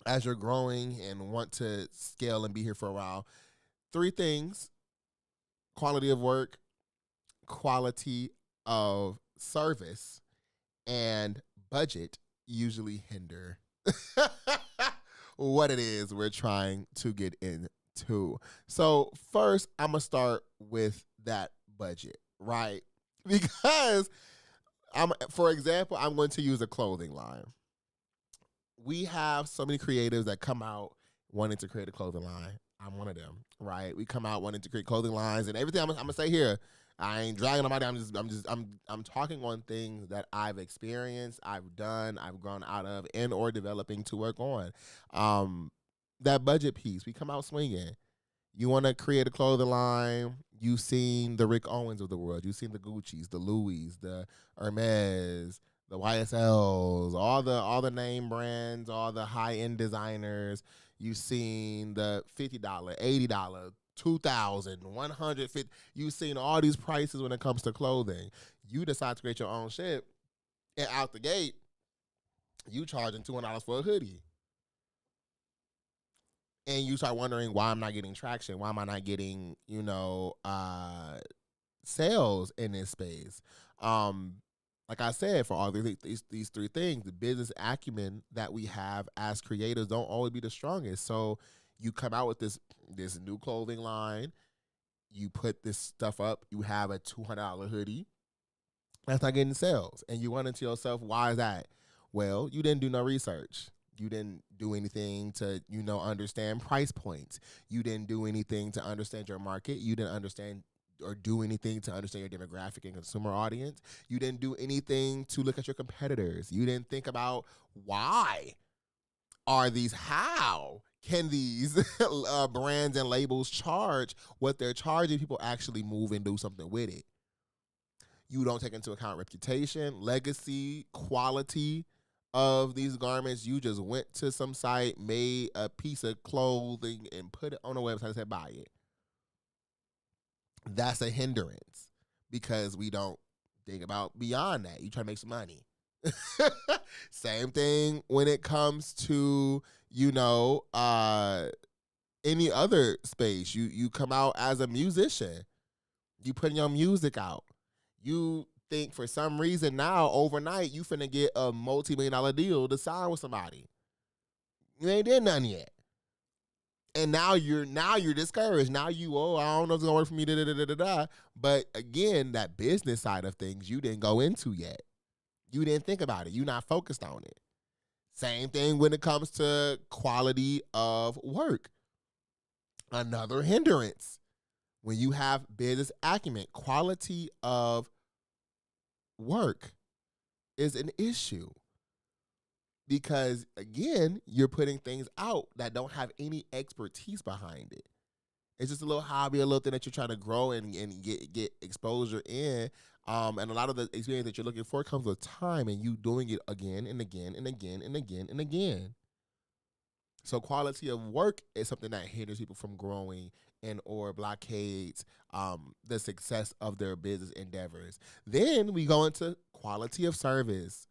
As you're growing and want to scale and be here for a while, three things: quality of work, quality of service, and budget usually hinder what it is we're trying to get into. So first, I'm going to start with that budget, right? Because, for example, I'm going to use a clothing line. We have so many creatives that come out wanting to create a clothing line. I'm one of them, right? We come out wanting to create clothing lines, and everything I'm gonna say here, I ain't dragging nobody. I'm talking on things that I've experienced, I've done, I've grown out of, and or developing to work on. That budget piece, we come out swinging. You want to create a clothing line. You've seen the Rick Owens of the world. You've seen the Gucci's, the Louis, the Hermes, the YSLs, all the name brands, all the high-end designers. You've seen the $50, $80, $2,000, $150. You've seen all these prices when it comes to clothing. You decide to create your own shit, and out the gate, you charging $200 for a hoodie. And you start wondering, why I'm not getting traction? Why am I not getting, sales in this space? Like I said, for all these three things, the business acumen that we have as creators don't always be the strongest. So you come out with this new clothing line, you put this stuff up, you have a $200 hoodie, that's not getting sales. And you wonder to yourself, why is that? Well, you didn't do no research. You didn't do anything to, understand price points. You didn't do anything to understand your market. You didn't understand or do anything to understand your demographic and consumer audience. You didn't do anything to look at your competitors. You didn't think about how can these brands and labels charge what they're charging, people actually move and do something with it. You don't take into account reputation, legacy, quality of these garments. You just went to some site, made a piece of clothing, and put it on a website and said, buy it. That's a hindrance because we don't think about beyond that. You try to make some money. Same thing when it comes to, any other space. You come out as a musician. You putting your music out. You think for some reason now, overnight, you finna get a multi-million-dollar deal to sign with somebody. You ain't did nothing yet. And now you're discouraged. Now I don't know if it's gonna work for me, But again, that business side of things, you didn't go into yet. You didn't think about it. You're not focused on it. Same thing when it comes to quality of work. Another hindrance. When you have business acumen, quality of work is an issue. Because, again, you're putting things out that don't have any expertise behind it. It's just a little hobby, a little thing that you're trying to grow and get exposure in. And a lot of the experience that you're looking for comes with time and you doing it again and again and again and again and again. So quality of work is something that hinders people from growing and or blockades the success of their business endeavors. Then we go into quality of service.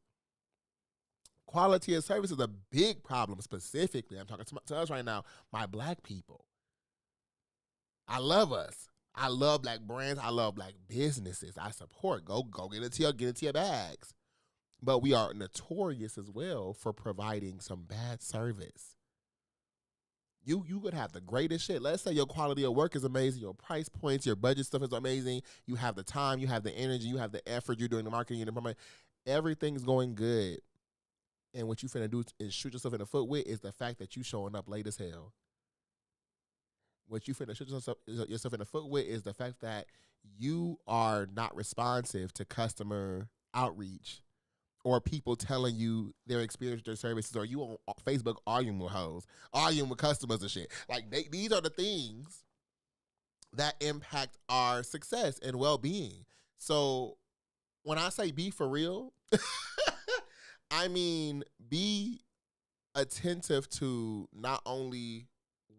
Quality of service is a big problem. Specifically, I'm talking to us right now, my black people. I love us. I love black brands. I love black businesses. I support. Go get into your bags. But we are notorious as well for providing some bad service. You could have the greatest shit. Let's say your quality of work is amazing, your price points, your budget stuff is amazing. You have the time, you have the energy, you have the effort. You're doing the marketing, you're doing everything's going good. And what you finna do is shoot yourself in the foot with is the fact that you showing up late as hell. What you finna shoot yourself in the foot with is the fact that you are not responsive to customer outreach or people telling you their experience with their services, or you on Facebook arguing with hoes, arguing with customers and shit. Like, these are the things that impact our success and well-being. So when I say be for real, I mean be attentive to not only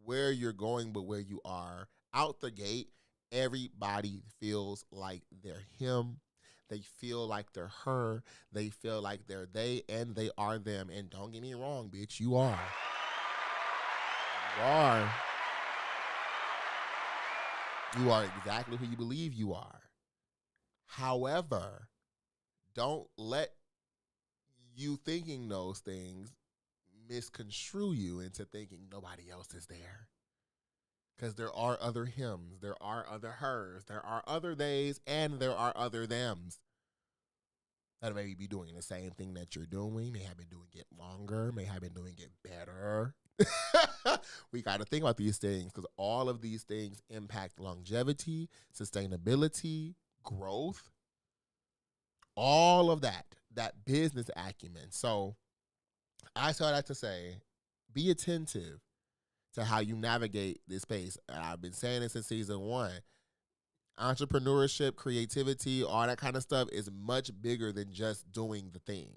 where you're going, but where you are. Out the gate, everybody feels like they're him. They feel like they're her. They feel like they're they, and they are them. And don't get me wrong, bitch, you are. You are. You are exactly who you believe you are. However, don't let you thinking those things misconstrue you into thinking nobody else is there. Because there are other hims, there are other hers, there are other theys, and there are other thems that may be doing the same thing that you're doing, may have been doing it longer, may have been doing it better. We got to think about these things because all of these things impact longevity, sustainability, growth, all of that business acumen. So I saw that to say, be attentive to how you navigate this space. And I've been saying this since season 1. Entrepreneurship, creativity, all that kind of stuff is much bigger than just doing the thing,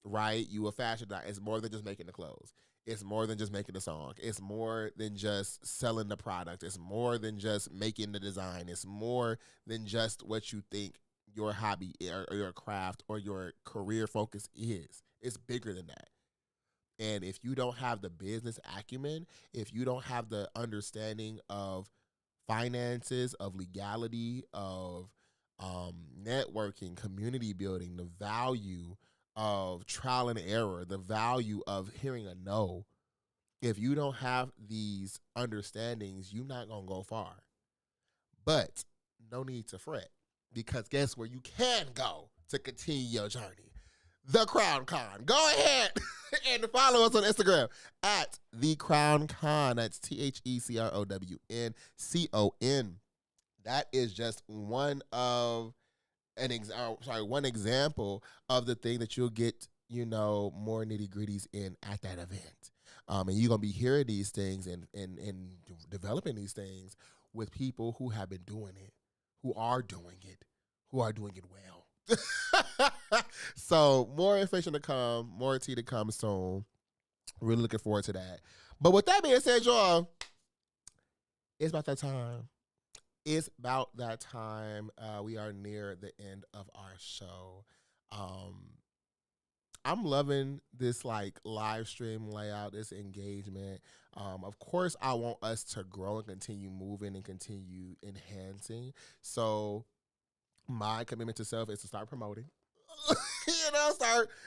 right? You a fashion designer. It's more than just making the clothes. It's more than just making the song. It's more than just selling the product. It's more than just making the design. It's more than just what you think your hobby or your craft or your career focus is. It's bigger than that. And if you don't have the business acumen, if you don't have the understanding of finances, of legality, of networking, community building, the value of trial and error, the value of hearing a no, if you don't have these understandings, you're not going to go far. But no need to fret, because guess where you can go to continue your journey? The Crown Con. Go ahead and follow us on Instagram at The Crown Con. That's TheCrowncon. That is just one example of the thing that you'll get, more nitty gritties in at that event. And you're gonna be hearing these things and developing these things with people who have been doing it, who are doing it well. So more information to come, more tea to come soon. Really looking forward to that. But with that being said, y'all, it's about that time. It's about that time. We are near the end of our show. I'm loving this live stream layout, this engagement. Of course, I want us to grow and continue moving and continue enhancing. So my commitment to self is to start promoting.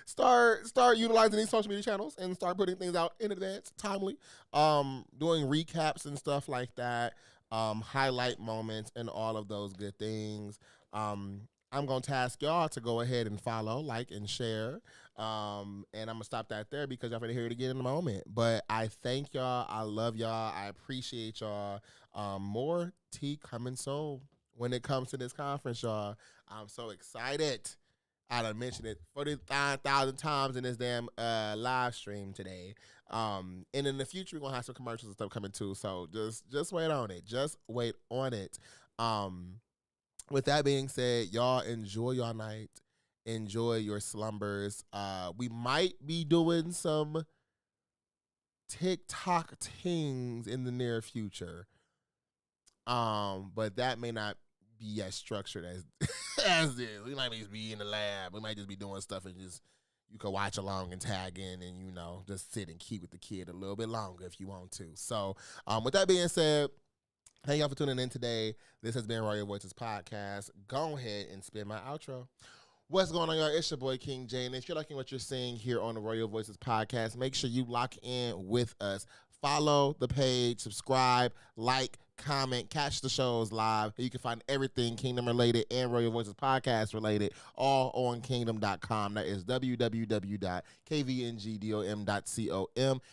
Start utilizing these social media channels and start putting things out in advance, timely. Doing recaps and stuff like that. Highlight moments and all of those good things. I'm gonna task y'all to go ahead and follow, like, and share. And I'm gonna stop that there because y'all gonna hear it again in a moment. But I thank y'all. I love y'all. I appreciate y'all. More tea coming soon when it comes to this conference, y'all. I'm so excited. I done mentioned it 45,000 times in this damn live stream today. And in the future, we're going to have some commercials and stuff coming too. So just wait on it. Just wait on it. With that being said, y'all enjoy your night. Enjoy your slumbers. We might be doing some TikTok things in the near future. But that may not be as structured as this. We might just be in the lab. We might just be doing stuff and just, you can watch along and tag in and, you know, just sit and keep with the kid a little bit longer if you want to. So with that being said, thank y'all for tuning in today. This has been Royal Voices Podcast. Go ahead and spin my outro. What's going on, y'all? It's your boy, King J. And if you're liking what you're seeing here on the Royal Voices Podcast, make sure you lock in with us. Follow the page, subscribe, like, comment, catch the shows live. You can find everything Kingdom related and Royal Voices Podcast related all on kingdom.com. That is www.kvngdom.com.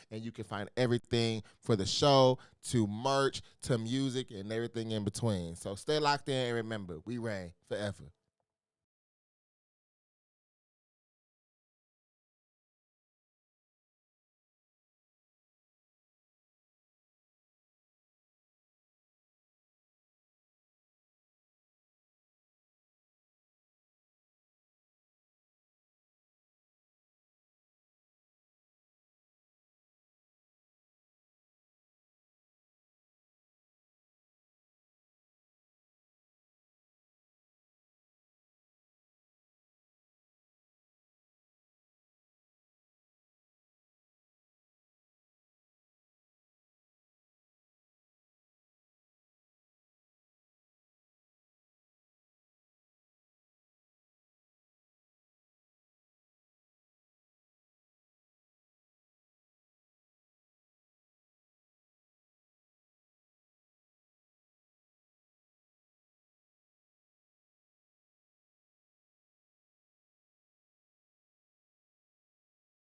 And you can find everything for the show, to merch, to music, and everything in between. So stay locked in and remember, we reign forever.